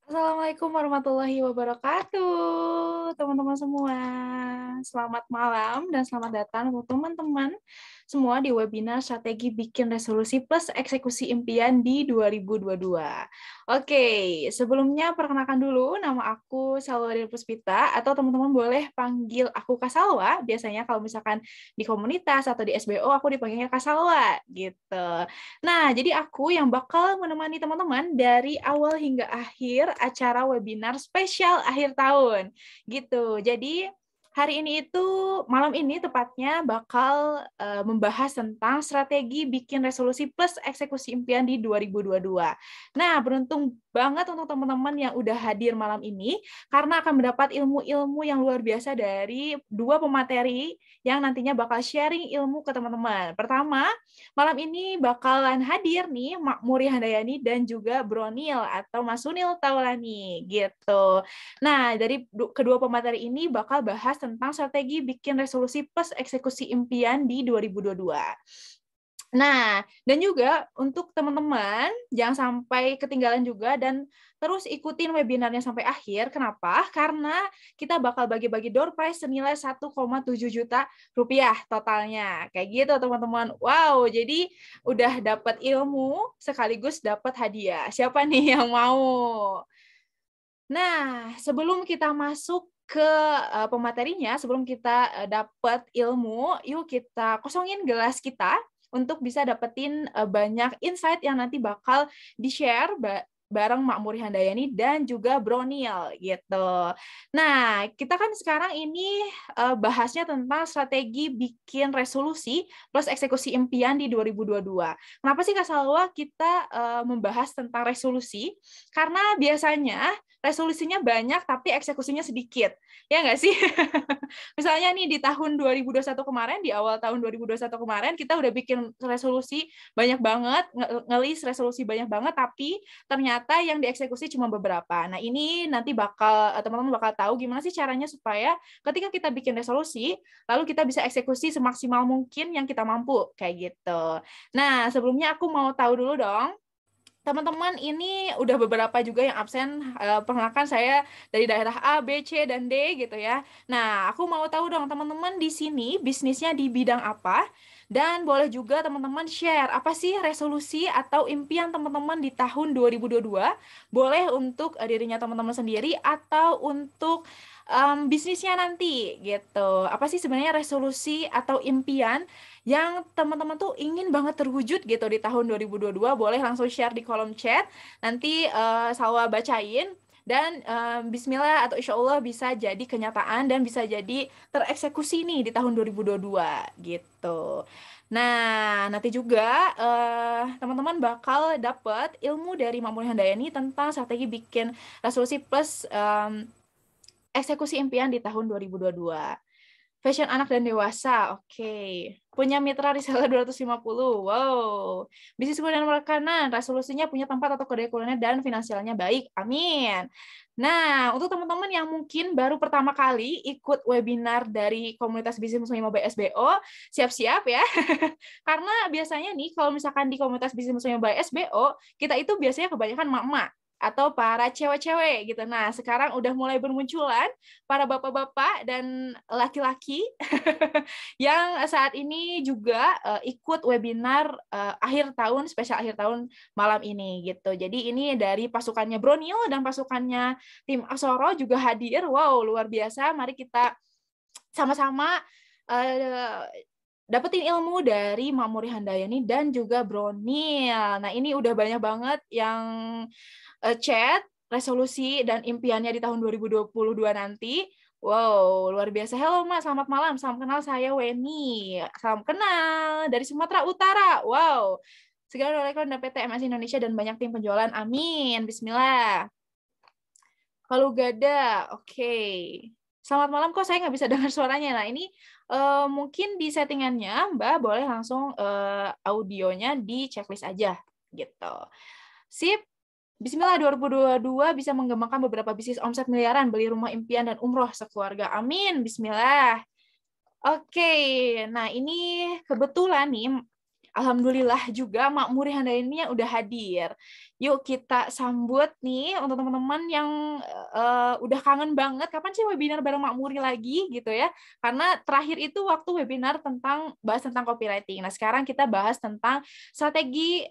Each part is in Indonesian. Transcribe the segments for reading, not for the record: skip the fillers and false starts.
Assalamualaikum warahmatullahi wabarakatuh, teman-teman semua. Selamat malam dan selamat datang untuk teman-teman semua di webinar Strategi Bikin Resolusi Plus Eksekusi Impian di 2022. Oke, sebelumnya perkenalkan dulu, nama aku Salwa Dewi Puspita, atau teman-teman boleh panggil aku Kak Salwa. Biasanya kalau misalkan di komunitas atau di SBO, aku dipanggilnya Kak Salwa, gitu. Nah, jadi aku yang bakal menemani teman-teman dari awal hingga akhir acara webinar spesial akhir tahun. Gitu. Jadi hari ini itu malam ini tepatnya bakal membahas tentang strategi bikin resolusi plus eksekusi impian di 2022. Nah, beruntung banget untuk teman-teman yang udah hadir malam ini karena akan mendapat ilmu-ilmu yang luar biasa dari dua pemateri yang nantinya bakal sharing ilmu ke teman-teman. Pertama, malam ini bakalan hadir nih Muri Handayani dan juga Bronil atau Mas Sunil Taulani gitu. Nah, dari kedua pemateri ini bakal bahas tentang strategi bikin resolusi plus eksekusi impian di 2022. Nah, dan juga untuk teman-teman jangan sampai ketinggalan juga dan terus ikutin webinarnya sampai akhir. Kenapa? Karena kita bakal bagi-bagi door prize senilai 1,7 juta rupiah totalnya. Kayak gitu, teman-teman. Wow, jadi udah dapat ilmu sekaligus dapat hadiah. Siapa nih yang mau? Nah, sebelum kita masuk ke pematerinya, sebelum kita dapat ilmu, yuk kita kosongin gelas kita untuk bisa dapetin banyak insight yang nanti bakal di-share bareng Mak Muri Handayani dan juga Bronil gitu. Nah, kita kan sekarang ini bahasnya tentang strategi bikin resolusi plus eksekusi impian di 2022. Kenapa sih Kak Salwa kita membahas tentang resolusi? Karena biasanya resolusinya banyak tapi eksekusinya sedikit. Ya nggak sih? Misalnya nih di tahun 2021 kemarin, di awal tahun 2021 kemarin, kita udah bikin resolusi banyak banget, ngelis resolusi banyak banget, tapi ternyata yang dieksekusi cuma beberapa. Nah ini nanti bakal teman-teman bakal tahu gimana sih caranya supaya ketika kita bikin resolusi, lalu kita bisa eksekusi semaksimal mungkin yang kita mampu, kayak gitu. Nah sebelumnya aku mau tahu dulu dong, teman-teman ini udah beberapa juga yang absen. Perkenalkan saya dari daerah A, B, C, dan D gitu ya. Nah, aku mau tahu dong teman-teman di sini bisnisnya di bidang apa? Dan boleh juga teman-teman share apa sih resolusi atau impian teman-teman di tahun 2022? Boleh untuk dirinya teman-teman sendiri atau untuk bisnisnya nanti gitu. Apa sih sebenarnya resolusi atau impian yang teman-teman tuh ingin banget terwujud gitu di tahun 2022, boleh langsung share di kolom chat. Nanti Salwa bacain dan bismillah atau insya Allah bisa jadi kenyataan dan bisa jadi tereksekusi nih di tahun 2022 gitu. Nah, nanti juga teman-teman bakal dapat ilmu dari Mamuni Handayani tentang strategi bikin resolusi plus eksekusi impian di tahun 2022. Fashion anak dan dewasa, oke. Punya mitra reseller 250, wow. Bisnis kuliner makanan, resolusinya punya tempat atau kedai kuliner dan finansialnya baik, amin. Nah, untuk teman-teman yang mungkin baru pertama kali ikut webinar dari komunitas bisnis muslim by SBO, siap-siap ya. Karena biasanya nih, kalau misalkan di komunitas bisnis muslim by SBO, kita itu biasanya kebanyakan mak-mak atau para cewek-cewek gitu. Nah, sekarang udah mulai bermunculan para bapak-bapak dan laki-laki yang saat ini juga ikut webinar akhir tahun, spesial akhir tahun malam ini gitu. Jadi ini dari pasukannya Bronil dan pasukannya tim Asoro juga hadir. Wow, luar biasa. Mari kita sama-sama dapetin ilmu dari Mamuri Handayani dan juga Bronil. Nah, ini udah banyak banget yang chat resolusi dan impiannya di tahun 2022 nanti. Wow, luar biasa. Halo Mas, selamat malam. Salam kenal, saya Weni. Salam kenal dari Sumatera Utara. Wow. Segala oleh dan PT MS Indonesia dan banyak tim penjualan. Amin. Bismillah. Kalau Gada, oke. Selamat malam, kok saya nggak bisa dengar suaranya. Nah, ini mungkin di settingannya, Mbak boleh langsung audionya di checklist aja. Gitu. Sip. Bismillah, 2022 bisa mengembangkan beberapa bisnis omset miliaran, beli rumah impian dan umroh sekeluarga. Amin. Bismillah. Oke, nah ini kebetulan nih alhamdulillah juga Mak Muri Handayani udah hadir. Yuk kita sambut nih untuk teman-teman yang udah kangen banget kapan sih webinar bareng Mak Muri lagi gitu ya. Karena terakhir itu waktu webinar bahas tentang copywriting. Nah, sekarang kita bahas tentang strategi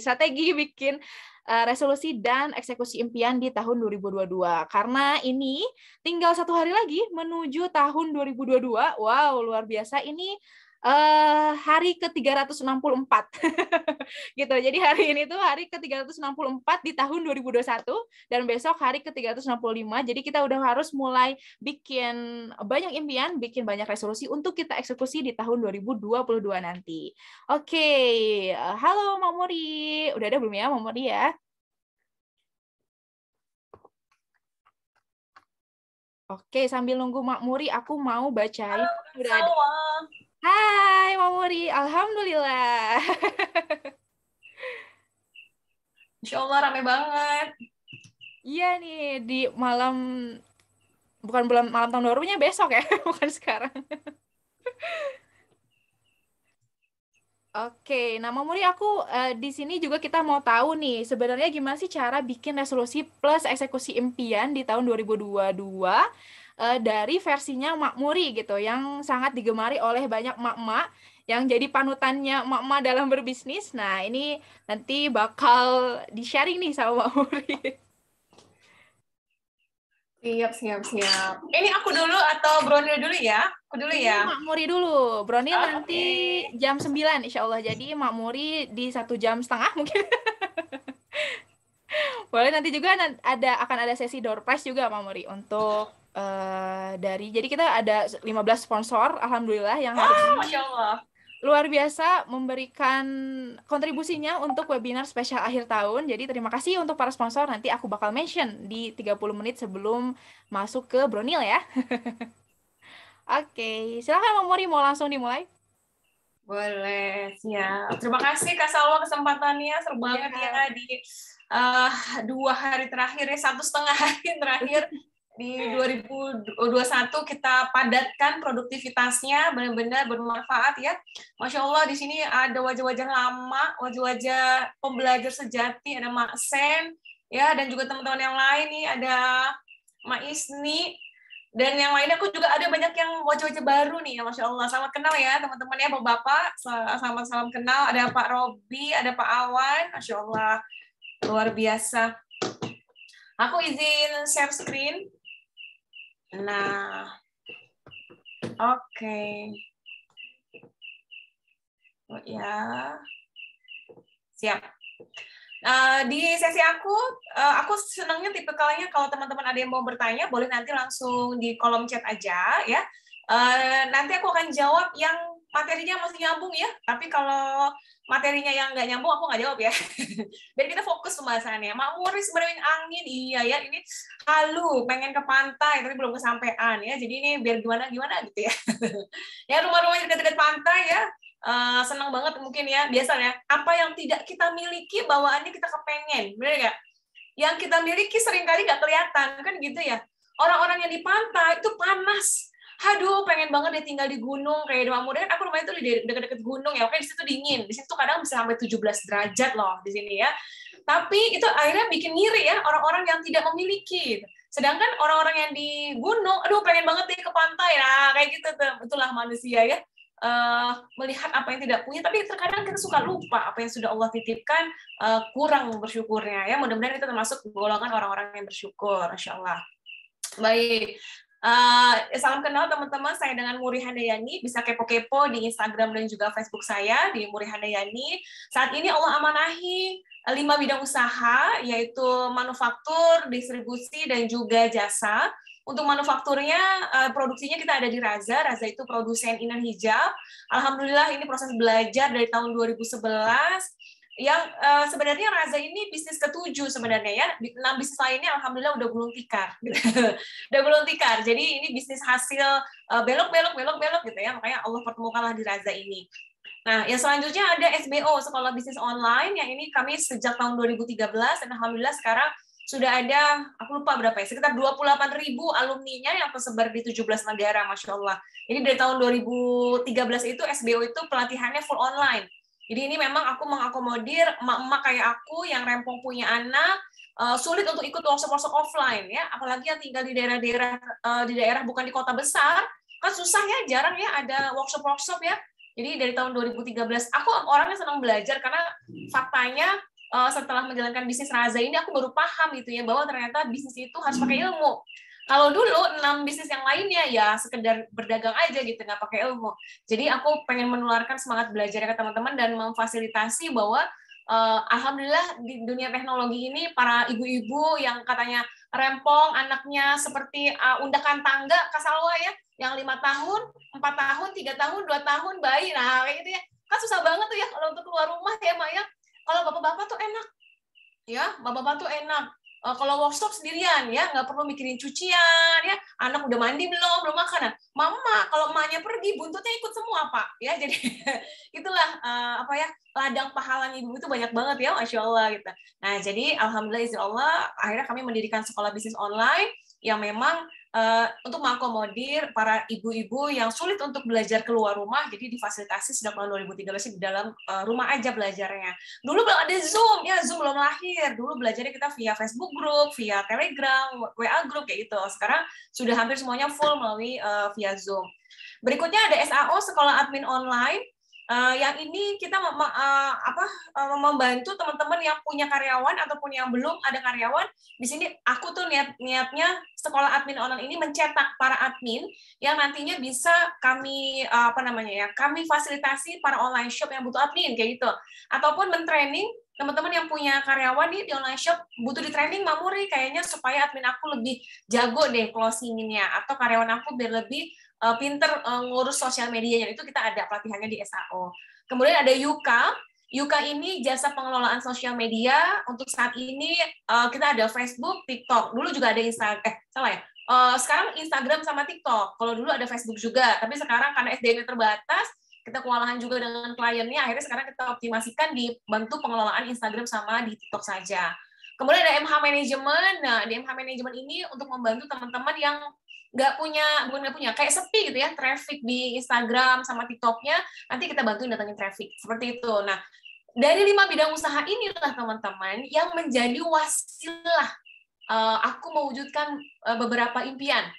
strategi bikin resolusi dan eksekusi impian di tahun 2022. Karena ini tinggal 1 hari lagi menuju tahun 2022. Wow, luar biasa. Ini hari ke-364. Gitu. Jadi hari ini tuh hari ke-364 di tahun 2021 dan besok hari ke-365. Jadi kita udah harus mulai bikin banyak impian, bikin banyak resolusi untuk kita eksekusi di tahun 2022 nanti. Oke, halo Mak Muri. Udah ada belum ya Mak Muri ya? Oke, sambil nunggu Mak Muri, aku mau bacain. Udah ada. Hai Mak Muri, alhamdulillah. Insya Allah rame banget. Iya nih, di bukan malam tahun barunya besok ya, bukan sekarang. Oke, nah Mak Muri aku di sini juga kita mau tahu nih, sebenarnya gimana sih cara bikin resolusi plus eksekusi impian di tahun 2022 dari versinya Mak Muri gitu, yang sangat digemari oleh banyak mak-mak yang jadi panutannya mak-mak dalam berbisnis. Nah, ini nanti bakal di-sharing nih sama Mak Muri. Siap. Ini aku dulu atau Bronil dulu ya? Aku dulu Ini ya? Mak Muri dulu. Bronil Oke. nanti jam 9 insya Allah. Jadi Mak Muri di 1,5 jam mungkin. Boleh nanti juga akan ada sesi door prize juga Mak Muri untuk jadi kita ada 15 sponsor alhamdulillah yang hari ini Masya Allah. luar biasa memberikan kontribusinya untuk webinar spesial akhir tahun. Jadi terima kasih untuk para sponsor. Nanti aku bakal mention di 30 menit sebelum masuk ke Bronil ya. Oke, silakan Mak Muri, mau langsung dimulai? Boleh, siap. Terima kasih Kak Salwa kesempatannya. Seru banget ya di 2 hari terakhir ya, 1,5 hari terakhir di 2021 kita padatkan produktivitasnya, benar-benar bermanfaat ya. Masya Allah di sini ada wajah-wajah lama, wajah-wajah pembelajar sejati, ada Mak Sen, ya, dan juga teman-teman yang lain nih, ada Mak Isni, dan yang lainnya aku juga ada banyak yang wajah-wajah baru nih ya, Masya Allah. Selamat kenal ya teman-teman ya, Bapak-Bapak, salam kenal. Ada Pak Robi, ada Pak Awan, Masya Allah, luar biasa. Aku izin share screen. Nah, oke. Oh, ya, siap. Di sesi aku senangnya tipikalnya kalau teman-teman ada yang mau bertanya, boleh nanti langsung di kolom chat aja ya. Nanti aku akan jawab yang materinya masih nyambung ya, tapi kalau materinya yang nggak nyambung aku nggak jawab ya. Biar kita fokus pembahasannya. Mak Muri sebenarnya angin, iya ya, ini halu, pengen ke pantai tapi belum kesampaian ya. Jadi ini biar gimana gitu ya. Ya, rumah-rumah dekat-dekat pantai ya. Senang banget mungkin ya, biasanya apa yang tidak kita miliki bawaannya kita kepengen, bener nggak? Yang kita miliki seringkali nggak kelihatan kan gitu ya. Orang-orang yang di pantai itu panas, aduh pengen banget dia tinggal di gunung kayak Mak Muri. Kan aku rumahnya tuh di dekat-dekat gunung ya, oke di situ dingin, di situ kadang bisa sampai 17 derajat loh di sini ya. Tapi itu akhirnya bikin ngiri ya orang-orang yang tidak memiliki. Sedangkan orang-orang yang di gunung, aduh pengen banget dia ke pantai, nah kayak gitu tuh, itulah manusia ya. Melihat apa yang tidak punya, tapi terkadang kita suka lupa apa yang sudah Allah titipkan, kurang bersyukurnya ya. Mudah-mudahan kita termasuk golongan orang-orang yang bersyukur, Masya Allah. Baik, salam kenal teman-teman, saya dengan Muri Handayani, bisa kepo-kepo di Instagram dan juga Facebook saya di Muri Handayani. Saat ini Allah amanahi 5 bidang usaha, yaitu manufaktur, distribusi, dan juga jasa. Untuk manufakturnya, produksinya kita ada di Raza. Raza itu produsen inner hijab. Alhamdulillah ini proses belajar dari tahun 2011. Yang sebenarnya Raza ini bisnis ke-7 sebenarnya ya. 6 bisnis lainnya alhamdulillah udah gulung tikar. Udah gulung tikar. Jadi ini bisnis hasil belok gitu ya. Makanya Allah pertemukanlah di Raza ini. Nah, yang selanjutnya ada SBO, Sekolah Bisnis Online, yang ini kami sejak tahun 2013, dan alhamdulillah sekarang sudah ada, aku lupa berapa ya, sekitar 28.000 alumninya yang tersebar di 17 negara, Masya Allah. Jadi dari tahun 2013 itu SBO itu pelatihannya full online. Jadi ini memang aku mengakomodir emak-emak kayak aku yang rempong punya anak, sulit untuk ikut workshop-workshop offline ya, apalagi yang tinggal di daerah bukan di kota besar, kan susah ya, jarang ya ada workshop-workshop ya. Jadi dari tahun 2013 aku orangnya senang belajar karena faktanya setelah menjalankan bisnis Raza ini aku baru paham gitu ya bahwa ternyata bisnis itu harus pakai ilmu. Kalau dulu 6 bisnis yang lainnya ya sekedar berdagang aja gitu, nggak pakai ilmu. Jadi aku pengen menularkan semangat belajar ke teman-teman dan memfasilitasi bahwa alhamdulillah di dunia teknologi ini para ibu-ibu yang katanya rempong anaknya seperti undakan tangga kasalwa ya, yang 5 tahun, 4 tahun, 3 tahun, 2 tahun bayi, nah kayak gitu ya. Kan susah banget tuh ya kalau untuk keluar rumah ya, Maya. Kalau bapak-bapak tuh enak, ya bapak-bapak tuh enak. Kalau workshop sendirian ya nggak perlu mikirin cucian ya, anak udah mandi belum makan. Nah, mama kalau emaknya pergi buntutnya ikut semua pak ya, jadi itulah apa ya, ladang pahala ibu itu banyak banget ya, Masya Allah gitu. Nah jadi alhamdulillah izin Allah akhirnya kami mendirikan sekolah bisnis online yang memang untuk mengakomodir para ibu-ibu yang sulit untuk belajar keluar rumah, jadi difasilitasi sejak tahun 2013 di dalam rumah aja belajarnya. Dulu belum ada Zoom, ya Zoom belum lahir. Dulu belajarnya kita via Facebook Group, via Telegram, WA Group kayak gitu. Sekarang sudah hampir semuanya full melalui via Zoom. Berikutnya ada SAO, Sekolah Admin Online. Yang ini kita membantu teman-teman yang punya karyawan ataupun yang belum ada karyawan. Di sini aku tuh niatnya sekolah admin online ini mencetak para admin yang nantinya bisa kami kami fasilitasi para online shop yang butuh admin kayak gitu, ataupun mentraining teman-teman yang punya karyawan nih di online shop butuh di training, Mamuri kayaknya supaya admin aku lebih jago deh closing-nya, atau karyawan aku biar lebih pinter ngurus sosial medianya, itu kita ada pelatihannya di SAO. Kemudian ada Yuka. Yuka ini jasa pengelolaan sosial media. Untuk saat ini kita ada Facebook, TikTok. Dulu juga ada sekarang Instagram sama TikTok. Kalau dulu ada Facebook juga, tapi sekarang karena SDM terbatas, kita kewalahan juga dengan kliennya, akhirnya sekarang kita optimasikan dibantu pengelolaan Instagram sama di TikTok saja. Kemudian ada MH Management. Nah, di MH Management ini untuk membantu teman-teman yang bukan nggak punya, kayak sepi gitu ya, traffic di Instagram sama TikToknya, nanti kita bantuin datangin traffic, seperti itu. Nah, dari 5 bidang usaha inilah teman-teman yang menjadi wasilah aku mewujudkan beberapa impian.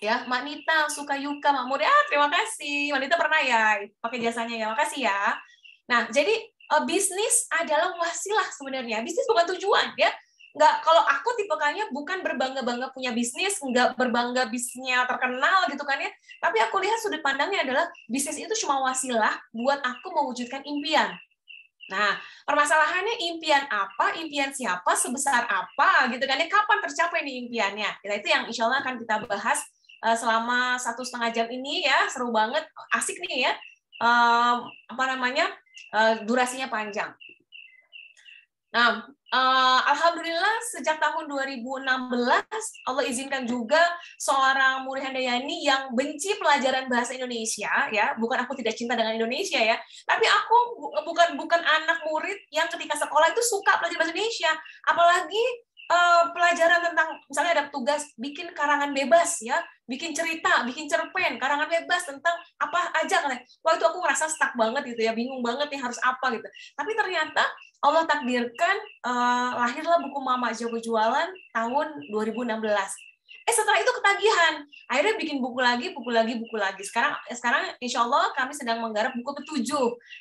Ya, Mak Nita, suka Yuka, Mak Muri, terima kasih. Mak Nita pernah ya pakai jasanya ya, makasih ya. Nah, jadi bisnis adalah wasilah sebenarnya. Bisnis bukan tujuan ya. Nggak, kalau aku tipikalnya bukan berbangga-bangga punya bisnis, nggak berbangga bisnisnya terkenal gitu kan ya, tapi aku lihat sudut pandangnya adalah bisnis itu cuma wasilah buat aku mewujudkan impian. Nah, permasalahannya impian apa, impian siapa, sebesar apa gitu kan ya, kapan tercapai nih impiannya. Nah, itu yang insya Allah akan kita bahas selama 1,5 jam ini ya, seru banget, asik nih ya, durasinya panjang. Nah, alhamdulillah sejak tahun 2016 Allah izinkan juga seorang Muri Handayani yang benci pelajaran bahasa Indonesia ya, bukan aku tidak cinta dengan Indonesia ya, tapi aku bukan anak murid yang ketika sekolah itu suka belajar bahasa Indonesia, apalagi pelajaran tentang misalnya ada tugas bikin karangan bebas ya, bikin cerita, bikin cerpen, karangan bebas tentang apa aja kan. Wah, itu aku ngerasa stuck banget gitu ya, bingung banget nih harus apa gitu. Tapi ternyata Allah takdirkan lahirlah buku Mama Jago Jualan tahun 2016. Setelah itu ketagihan, akhirnya bikin buku lagi. Sekarang insya Allah kami sedang menggarap buku ke-7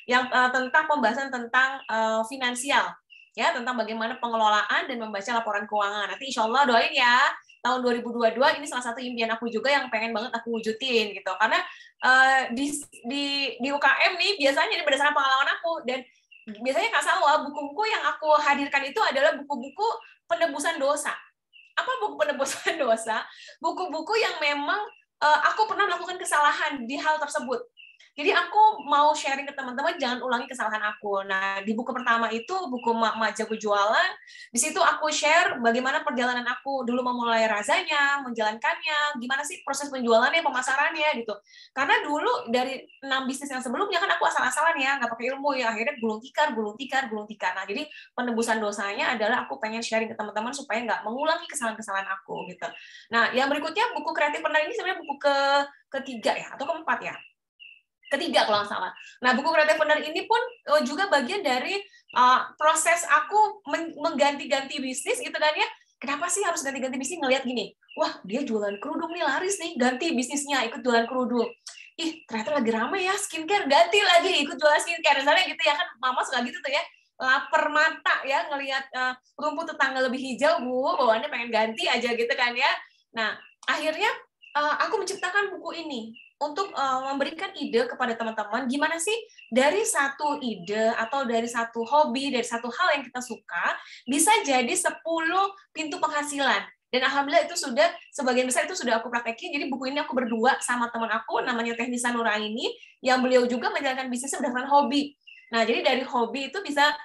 yang tentang pembahasan tentang finansial, ya, tentang bagaimana pengelolaan dan membaca laporan keuangan. Nanti insya Allah doain ya, tahun 2022 ini salah satu impian aku juga yang pengen banget aku wujudin gitu. Karena di UKM nih biasanya berdasarkan pengalaman aku, dan biasanya Kak Salwa, buku-buku yang aku hadirkan itu adalah buku-buku penebusan dosa. Apa buku penebusan dosa? Buku-buku yang memang aku pernah melakukan kesalahan di hal tersebut. Jadi aku mau sharing ke teman-teman jangan ulangi kesalahan aku. Nah, di buku pertama itu buku Mak Jago Jualan, di situ aku share bagaimana perjalanan aku dulu memulai razanya, menjalankannya, gimana sih proses penjualannya, pemasarannya gitu. Karena dulu dari 6 bisnis yang sebelumnya kan aku asal-asalan ya, nggak pakai ilmu ya, akhirnya gulung tikar. Nah, jadi penebusan dosanya adalah aku pengen sharing ke teman-teman supaya nggak mengulangi kesalahan-kesalahan aku gitu. Nah, yang berikutnya buku Kreatif Partner ini sebenarnya buku ketiga ya, atau keempat ya, ketiga kalau nggak salah. Nah, buku Kreatif Partner ini pun juga bagian dari proses aku mengganti-ganti bisnis gitu kan ya. Kenapa sih harus ganti-ganti bisnis? Ngelihat gini, wah dia jualan kerudung nih, laris nih, ganti bisnisnya ikut jualan kerudung. Ih, ternyata lagi rame ya skincare, ganti lagi ikut jualan skincare. Misalnya gitu ya, kan mama suka gitu tuh ya, lapar mata ya ngelihat rumput tetangga lebih hijau, Bu, bawaannya pengen ganti aja gitu kan ya. Nah, akhirnya aku menciptakan buku ini untuk memberikan ide kepada teman-teman gimana sih dari satu ide atau dari satu hobi, dari satu hal yang kita suka bisa jadi 10 pintu penghasilan. Dan alhamdulillah itu sudah sebagian besar itu sudah aku praktekin. Jadi buku ini aku berdua sama teman aku namanya Teh Nisa Nuraini yang beliau juga menjalankan bisnisnya berdasarkan hobi. Nah, jadi dari hobi itu bisa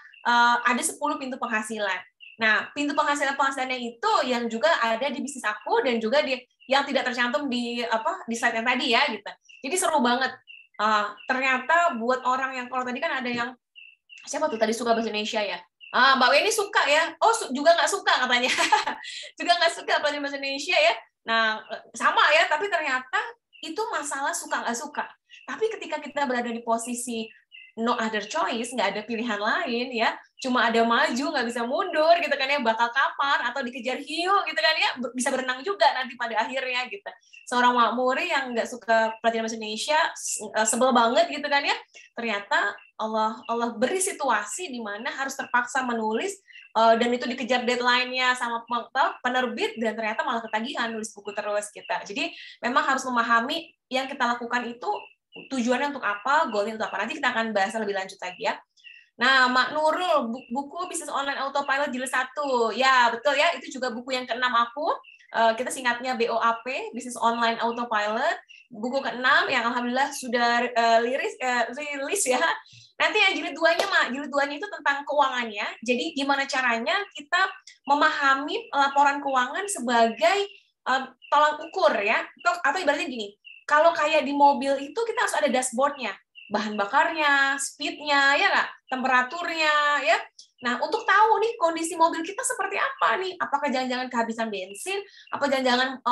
ada 10 pintu penghasilan. Nah, pintu penghasilannya itu yang juga ada di bisnis aku dan juga di yang tidak tercantum di slide yang tadi ya gitu. Jadi seru banget. Ternyata buat orang yang kalau tadi kan ada yang siapa tuh tadi suka bahasa Indonesia ya. Mbak Weni suka ya. Oh juga nggak suka katanya. Juga nggak suka belajar bahasa Indonesia ya. Nah sama ya. Tapi ternyata itu masalah suka nggak suka. Tapi ketika kita berada di posisi no other choice, nggak ada pilihan lain ya, cuma ada maju nggak bisa mundur gitu kan ya, bakal kapan atau dikejar hiu gitu kan ya, bisa berenang juga nanti pada akhirnya gitu. Seorang makmuri yang nggak suka pelajaran bahasa Indonesia, sebel banget gitu kan ya, ternyata Allah beri situasi di mana harus terpaksa menulis dan itu dikejar deadline-nya sama penerbit dan ternyata malah ketagihan nulis buku terus kita. Jadi memang harus memahami yang kita lakukan itu tujuannya untuk apa, goalnya untuk apa. Nanti kita akan bahas lebih lanjut lagi ya. Nah, Mak Nurul, buku Bisnis Online Autopilot Jilid 1. Ya, betul ya, itu juga buku yang ke-6 aku. Kita singkatnya BOAP, Bisnis Online Autopilot. Buku ke-6 yang alhamdulillah sudah rilis ya. Nanti yang jilid 2-nya, Mak. Jilid 2-nya itu tentang keuangannya. Jadi gimana caranya kita memahami laporan keuangan sebagai tolak ukur ya. Atau ibaratnya gini, kalau kayak di mobil itu kita harus ada dashboardnya, bahan bakarnya, speednya, ya nggak, temperaturnya, ya. Nah, untuk tahu nih kondisi mobil kita seperti apa nih, apakah jangan-jangan kehabisan bensin, apa jangan-jangan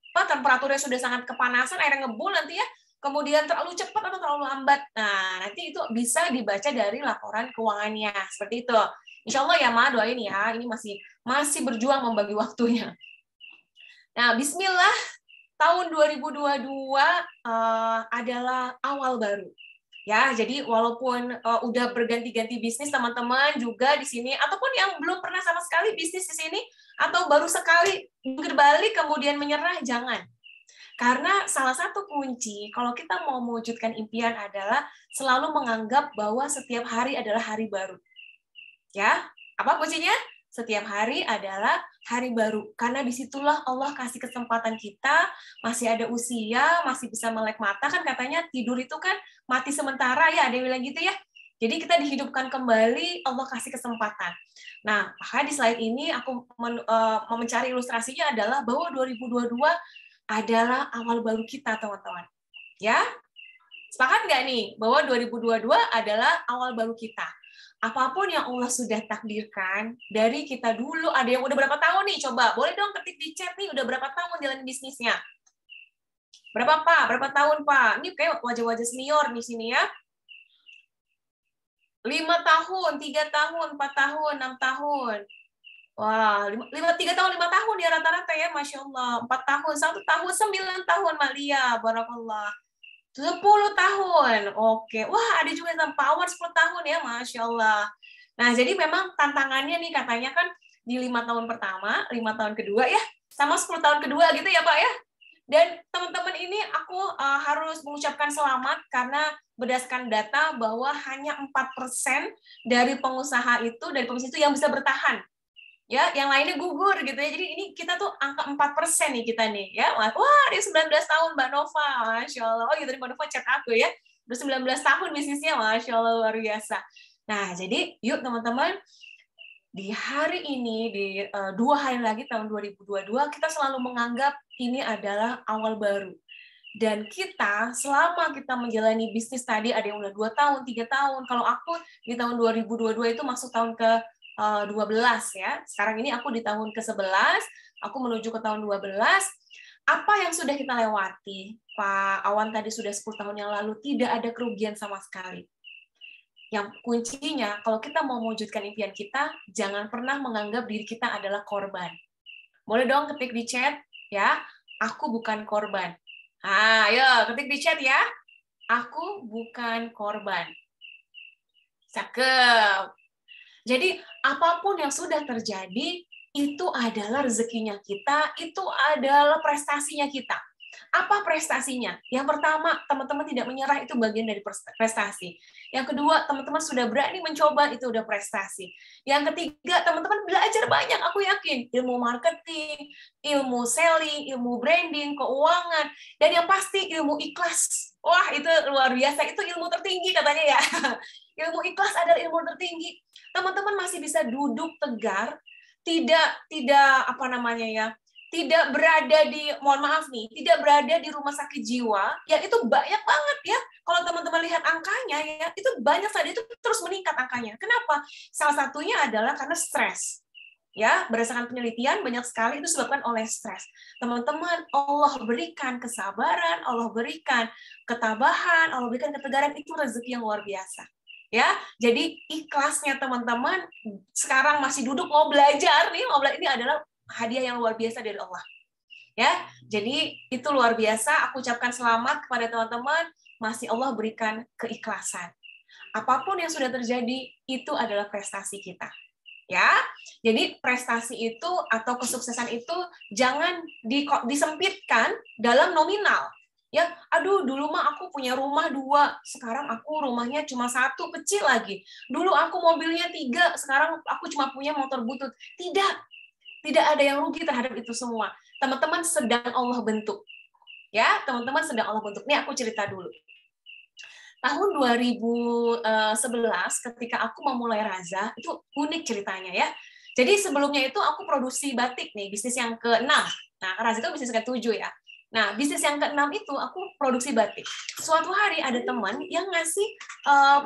temperaturnya sudah sangat kepanasan, airnya ngebul nanti ya, kemudian terlalu cepat atau terlalu lambat. Nah, nanti itu bisa dibaca dari laporan keuangannya, seperti itu. Insya Allah ya, Ma, doain ya, ini masih berjuang membagi waktunya. Nah, Bismillah. Tahun 2022 adalah awal baru. Ya, jadi walaupun udah berganti-ganti bisnis teman-teman juga di sini ataupun yang belum pernah sama sekali bisnis di sini atau baru sekali berbalik kemudian menyerah, jangan. Karena salah satu kunci kalau kita mau mewujudkan impian adalah selalu menganggap bahwa setiap hari adalah hari baru. Ya, apa kuncinya? Setiap hari adalah hari baru. Karena disitulah Allah kasih kesempatan kita, masih ada usia, masih bisa melek mata, kan katanya tidur itu kan mati sementara ya, ada yang bilang gitu ya. Jadi kita dihidupkan kembali, Allah kasih kesempatan. Nah, maka di slide ini aku mau mencari ilustrasinya adalah bahwa 2022 adalah awal baru kita, teman-teman. Ya, sepakat nggak nih bahwa 2022 adalah awal baru kita? Apapun yang Allah sudah takdirkan dari kita dulu, ada yang udah berapa tahun nih? Coba, boleh dong ketik di chat nih, udah berapa tahun jalan bisnisnya? Berapa, Pak? Berapa tahun, Pak? Ini kayak wajah-wajah senior di sini ya. 5 tahun, 3 tahun, 4 tahun, 6 tahun. Wah, 3 tahun, 5 tahun ya rata-rata ya, Masya Allah. 4 tahun, 1 tahun, 9 tahun, Malia, barakallah. 10 tahun, oke. Wah, ada juga yang power 10 tahun ya, Masya Allah. Nah, jadi memang tantangannya nih katanya kan di 5 tahun pertama, 5 tahun kedua ya, sama 10 tahun kedua gitu ya, Pak ya. Dan teman-teman ini aku harus mengucapkan selamat karena berdasarkan data bahwa hanya 4% dari pengusaha itu, dari pebisnis itu yang bisa bertahan. Ya, yang lainnya gugur gitu ya. Jadi ini kita tuh angka 4% nih kita nih ya. Wah, dia 19 tahun Mbak Nova. Masya Allah. Oh gitu, Mbak Nova chat aku ya. Udah 19 tahun bisnisnya, Masya Allah, luar biasa. Nah, jadi yuk teman-teman, di hari ini, di 2 hari lagi tahun 2022, kita selalu menganggap ini adalah awal baru. Dan kita, selama kita menjalani bisnis tadi, ada yang udah 2 tahun, 3 tahun. Kalau aku di tahun 2022 itu masuk tahun ke 12 ya. Sekarang ini aku di tahun ke-11, aku menuju ke tahun 12. Apa yang sudah kita lewati? Pak Awan tadi sudah 10 tahun yang lalu, tidak ada kerugian sama sekali. Yang kuncinya, kalau kita mau mewujudkan impian kita, jangan pernah menganggap diri kita adalah korban. Boleh dong ketik di chat, ya, aku bukan korban. Ayo, ketik di chat ya, aku bukan korban. Cakep. Jadi, apapun yang sudah terjadi, itu adalah rezekinya kita, itu adalah prestasinya kita. Apa prestasinya? Yang pertama, teman-teman tidak menyerah, itu bagian dari prestasi. Yang kedua, teman-teman sudah berani mencoba, itu udah prestasi. Yang ketiga, teman-teman belajar banyak, aku yakin. Ilmu marketing, ilmu selling, ilmu branding, keuangan, dan yang pasti ilmu ikhlas. Wah, itu luar biasa. Itu ilmu tertinggi katanya ya. Ilmu ikhlas adalah ilmu tertinggi. Teman-teman masih bisa duduk tegar, tidak berada di, mohon maaf nih, tidak berada di rumah sakit jiwa, ya itu banyak banget ya. Kalau teman-teman lihat angkanya ya, itu banyak saja, itu terus meningkat angkanya. Kenapa? Salah satunya adalah karena stres. Ya, berdasarkan penelitian banyak sekali itu disebabkan oleh stres. Teman-teman, Allah berikan kesabaran, Allah berikan ketabahan, Allah berikan ketegaran, itu rezeki yang luar biasa. Ya, jadi ikhlasnya teman-teman sekarang masih duduk mau belajar nih, ini adalah hadiah yang luar biasa dari Allah. Ya, jadi itu luar biasa. Aku ucapkan selamat kepada teman-teman, masih Allah berikan keikhlasan. Apapun yang sudah terjadi, itu adalah prestasi kita. Ya, jadi prestasi itu atau kesuksesan itu jangan disempitkan dalam nominal. Ya, aduh dulu mah aku punya rumah 2, sekarang aku rumahnya cuma 1, kecil lagi. Dulu aku mobilnya 3, sekarang aku cuma punya motor butut. Tidak ada yang rugi terhadap itu semua. Teman-teman sedang Allah bentuk. Ya, teman-teman sedang Allah bentuk. Nih aku cerita dulu. Tahun 2011 ketika aku memulai Raza, itu unik ceritanya ya. Jadi sebelumnya itu aku produksi batik nih, bisnis yang ke-6. Nah, Raza itu bisnis ke-7 ya. Nah, bisnis yang ke-6 itu aku produksi batik. Suatu hari ada teman yang ngasih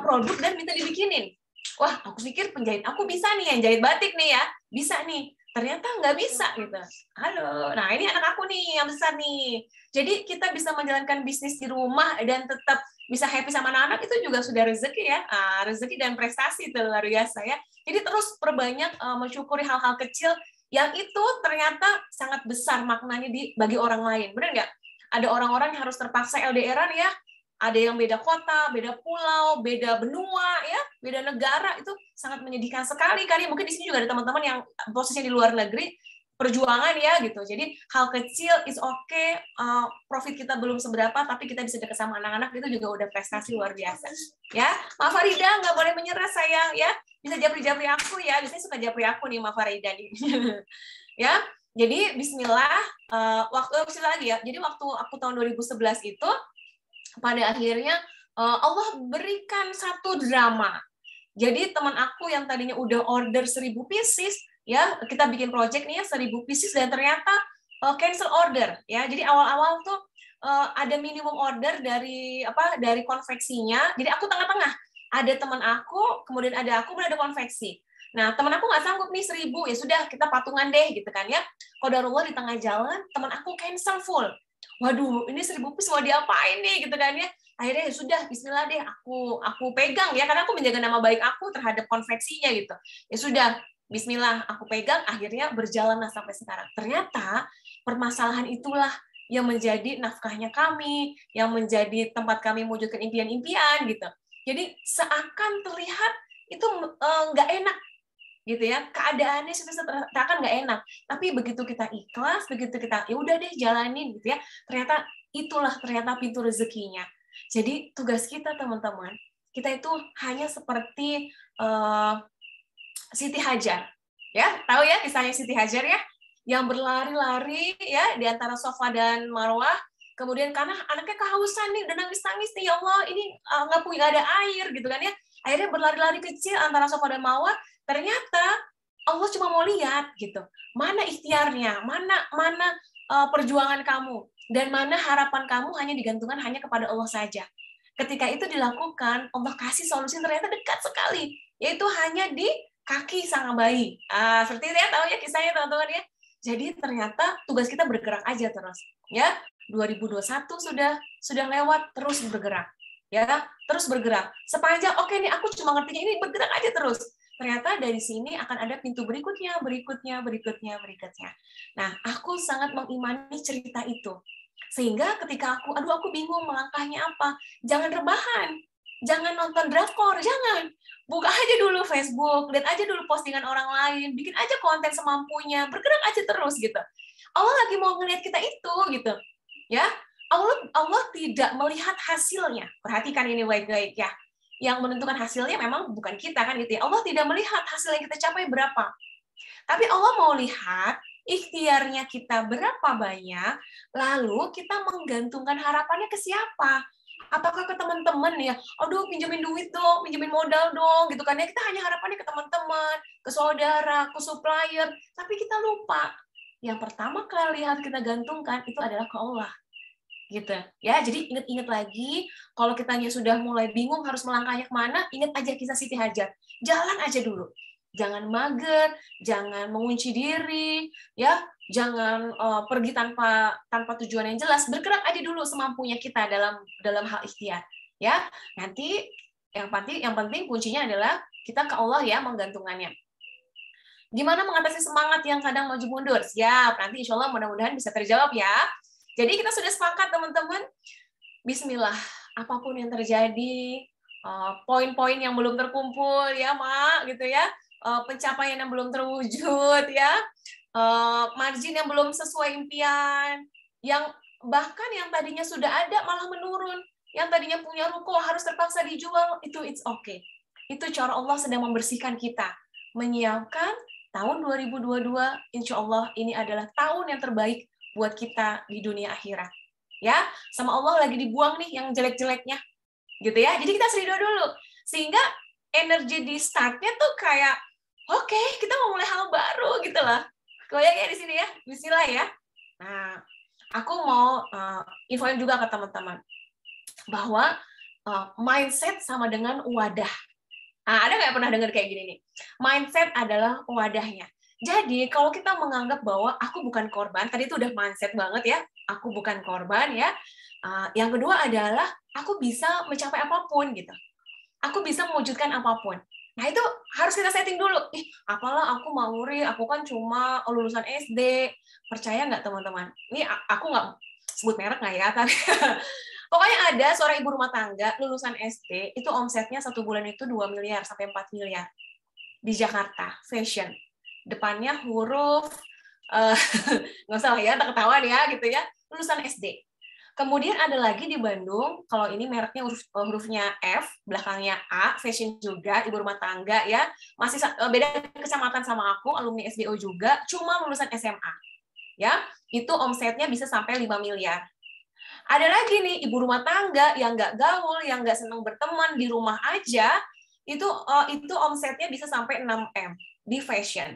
produk dan minta dibikinin. Wah, aku pikir penjahit, aku bisa nih yang jahit batik nih ya. Bisa nih. Ternyata nggak bisa gitu. Halo, nah ini anak aku nih yang besar nih. Jadi kita bisa menjalankan bisnis di rumah dan tetap bisa happy sama anak-anak, itu juga sudah rezeki ya. Rezeki dan prestasi itu luar biasa ya. Jadi terus perbanyak mensyukuri hal-hal kecil yang itu ternyata sangat besar maknanya bagi orang lain. Benar nggak? Ada orang-orang yang harus terpaksa LDR-an ya. Ada yang beda kota, beda pulau, beda benua, ya, beda negara, itu sangat menyedihkan sekali. Mungkin di sini juga ada teman-teman yang posisinya di luar negeri, perjuangan ya gitu. Jadi hal kecil is okay, profit kita belum seberapa, tapi kita bisa dekat sama anak-anak, itu juga udah prestasi luar biasa. Ya, Mbak Farida nggak boleh menyerah sayang ya. Bisa japri-japri aku ya, biasanya suka japri aku nih Mbak Farida nih. Ya, jadi Bismillah, Bismillah lagi ya. Jadi waktu aku tahun 2011 itu, pada akhirnya Allah berikan satu drama. Jadi teman aku yang tadinya udah order 1000 pieces, ya kita bikin project nih ya 1000 pieces dan ternyata cancel order ya. Jadi awal-awal tuh ada minimum order dari konveksinya. Jadi aku tengah-tengah. Ada teman aku, kemudian ada konveksi. Nah, teman aku nggak sanggup nih 1000, ya sudah kita patungan deh gitu kan ya. Qadarullah di tengah jalan teman aku cancel full. Waduh, ini 1000 piece mau diapain nih gitu kan ya. Akhirnya ya sudah, Bismillah deh, aku pegang ya, karena aku menjaga nama baik aku terhadap konveksinya gitu. Ya sudah, Bismillah, aku pegang, akhirnya berjalanlah sampai sekarang. Ternyata permasalahan itulah yang menjadi nafkahnya kami, yang menjadi tempat kami mewujudkan impian-impian gitu. Jadi seakan terlihat itu nggak enak gitu ya, keadaannya seakan nggak enak, tapi begitu kita ikhlas, begitu kita ya udah deh jalanin gitu ya, ternyata itulah pintu rezekinya. Jadi tugas kita teman-teman, kita itu hanya seperti Siti Hajar ya, tahu ya kisahnya Siti Hajar ya, yang berlari-lari ya di antara Safa dan Marwah, kemudian karena anaknya kehausan nih, udah nangis-nangis nih, ya Allah, ini nggak ada air gitu kan ya. Akhirnya berlari-lari kecil antara Safa dan Marwah, ternyata Allah cuma mau lihat gitu. Mana ikhtiarnya, mana perjuangan kamu, dan mana harapan kamu hanya digantungkan hanya kepada Allah saja. Ketika itu dilakukan, Allah kasih solusi ternyata dekat sekali, yaitu hanya di kaki sang bayi. Seperti itu ya, tahu ya kisahnya teman-teman ya. Jadi ternyata tugas kita bergerak aja terus. Ya, 2021 sudah lewat, terus bergerak. Ya, terus bergerak. Sepanjang oke nih aku cuma ngertinya ini, bergerak aja terus. Ternyata dari sini akan ada pintu berikutnya. Nah, aku sangat mengimani cerita itu. Sehingga ketika aku bingung melangkahnya apa, jangan rebahan. Jangan nonton drakor, jangan. Buka aja dulu Facebook, lihat aja dulu postingan orang lain, bikin aja konten semampunya, bergerak aja terus gitu. Allah lagi mau ngelihat kita itu gitu. Ya. Allah tidak melihat hasilnya. Perhatikan ini baik-baik ya. Yang menentukan hasilnya memang bukan kita kan gitu ya. Allah tidak melihat hasil yang kita capai berapa. Tapi Allah mau lihat ikhtiarnya kita berapa banyak, lalu kita menggantungkan harapannya ke siapa? Apakah ke teman-teman ya? Aduh, pinjemin duit dong, pinjemin modal dong, gitu kan ya. Kita hanya harapannya ke teman-teman, ke saudara, ke supplier, tapi kita lupa. Yang pertama kali harus kita gantungkan itu adalah ke Allah. Gitu ya. Jadi ingat-ingat lagi, kalau kita sudah mulai bingung harus melangkahnya kemana, ingat aja kisah Siti Hajar. Jalan aja dulu. Jangan mager, jangan mengunci diri, ya, jangan pergi tanpa tujuan yang jelas. Bergerak aja dulu semampunya kita dalam hal ikhtiar, ya. Nanti yang penting kuncinya adalah kita ke Allah ya, menggantungkannya. Gimana mengatasi semangat yang kadang maju mundur? Siap, nanti insya Allah mudah-mudahan bisa terjawab ya. Jadi kita sudah sepakat teman-teman. Bismillah, apapun yang terjadi, poin-poin yang belum terkumpul ya, Mak, gitu ya. Pencapaian yang belum terwujud ya, margin yang belum sesuai impian, yang bahkan yang tadinya sudah ada malah menurun, yang tadinya punya ruko harus terpaksa dijual, itu it's okay. Itu cara Allah sedang membersihkan kita, menyiapkan tahun 2022, insya Allah ini adalah tahun yang terbaik buat kita di dunia akhirat. Ya, sama Allah lagi dibuang nih yang jelek-jeleknya, gitu ya. Jadi kita ridho dulu, sehingga energi di startnya tuh kayak oke, kita mau mulai hal baru gitu lah. Goyang ya di sini ya, bismillah ya. Nah, aku mau infoin juga ke teman-teman bahwa mindset sama dengan wadah. Nah, ada nggak pernah dengar kayak gini nih? Mindset adalah wadahnya. Jadi kalau kita menganggap bahwa aku bukan korban, tadi itu udah mindset banget ya, aku bukan korban ya. Yang kedua adalah aku bisa mencapai apapun gitu. Aku bisa mewujudkan apapun. Nah, itu harus kita setting dulu. Apalah aku Mauri, aku kan cuma lulusan SD. Percaya nggak teman-teman? Ini aku nggak sebut merek nggak ya, tapi pokoknya ada seorang ibu rumah tangga lulusan SD, itu omsetnya satu bulan itu 2 miliar sampai 4 miliar di Jakarta, fashion. Depannya huruf, nggak usah lah ya, tak ketahuan ya, gitu ya, lulusan SD. Kemudian ada lagi di Bandung, kalau ini mereknya hurufnya F, belakangnya A, fashion juga, ibu rumah tangga ya, masih beda kecamatan sama aku, alumni SBO juga, cuma lulusan SMA. Ya, itu omsetnya bisa sampai 5 miliar. Ada lagi nih ibu rumah tangga yang nggak gaul, yang nggak senang berteman di rumah aja, itu omsetnya bisa sampai 6M di fashion.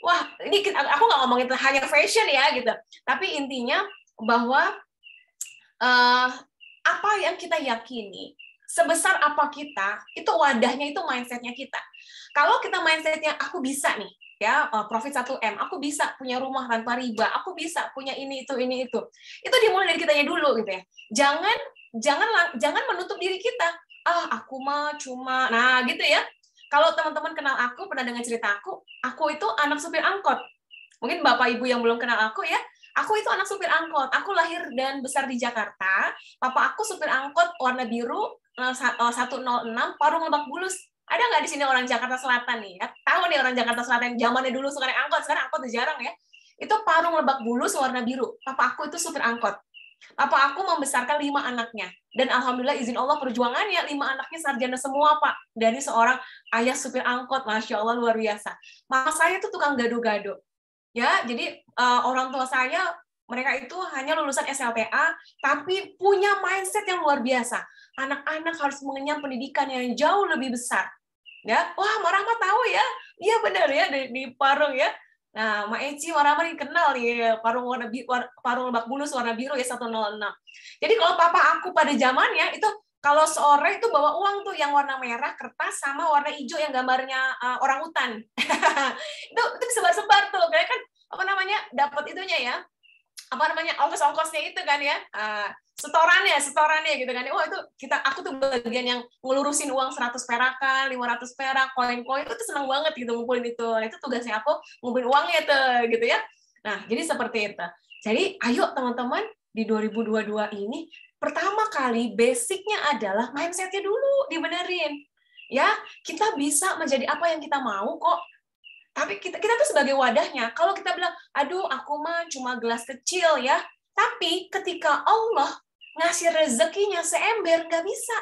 Wah, ini aku nggak ngomongin hanya fashion ya gitu, tapi intinya bahwa apa yang kita yakini, sebesar apa kita, itu wadahnya, itu mindsetnya kita. Kalau kita mindsetnya aku bisa nih, ya profit 1M, aku bisa punya rumah tanpa riba, aku bisa punya ini itu dimulai dari kitanya dulu gitu ya. Jangan menutup diri kita. Aku mah cuma, nah gitu ya. Kalau teman-teman kenal aku, pernah dengar cerita aku itu anak supir angkot. Mungkin bapak ibu yang belum kenal aku ya, aku itu anak supir angkot. Aku lahir dan besar di Jakarta. Papa aku supir angkot warna biru 106 Parung Lebak Bulus. Ada nggak di sini orang Jakarta Selatan nih? Ya? Tahu nih orang Jakarta Selatan zamannya dulu suka naik angkot, sekarang angkot udah jarang ya. Itu Parung Lebak Bulus warna biru. Papa aku itu supir angkot. Papa aku membesarkan 5 anaknya. Dan alhamdulillah izin Allah perjuangannya 5 anaknya sarjana semua, Pak. Dari seorang ayah supir angkot, Masya Allah luar biasa. Mama saya itu tukang gado-gado. Ya, jadi orang tua saya Mereka itu hanya lulusan SLTA, tapi punya mindset yang luar biasa. Anak-anak harus mengenyam pendidikan yang jauh lebih besar. Ya, wah, Mak Rahmat tahu ya. Iya benar ya di Parung ya. Nah, Mak Eci Mak Rahmat kenal nih Parung Parung Lebak Bulus warna biru ya 106. Jadi kalau papa aku pada zamannya itu kalau sore itu bawa uang tuh yang warna merah kertas sama warna hijau yang gambarnya orang hutan. Itu disebar-sebar tuh, kayak kan apa namanya dapat itunya ya, apa namanya ongkos-ongkosnya itu kan ya, setorannya gitu kan. Wah, itu aku tuh bagian yang ngelurusin uang 100 perakan, 500 perak, koin-koin, itu senang banget gitu ngumpulin itu. Nah, itu tugasnya aku ngumpulin uangnya tuh gitu ya. Nah, jadi seperti itu. Jadi ayo teman-teman di 2022 ini pertama kali basicnya adalah mindset-nya dulu dibenerin. Ya, kita bisa menjadi apa yang kita mau kok. Tapi kita tuh sebagai wadahnya. Kalau kita bilang, aduh aku mah cuma gelas kecil ya. Tapi ketika Allah ngasih rezekinya seember, nggak bisa.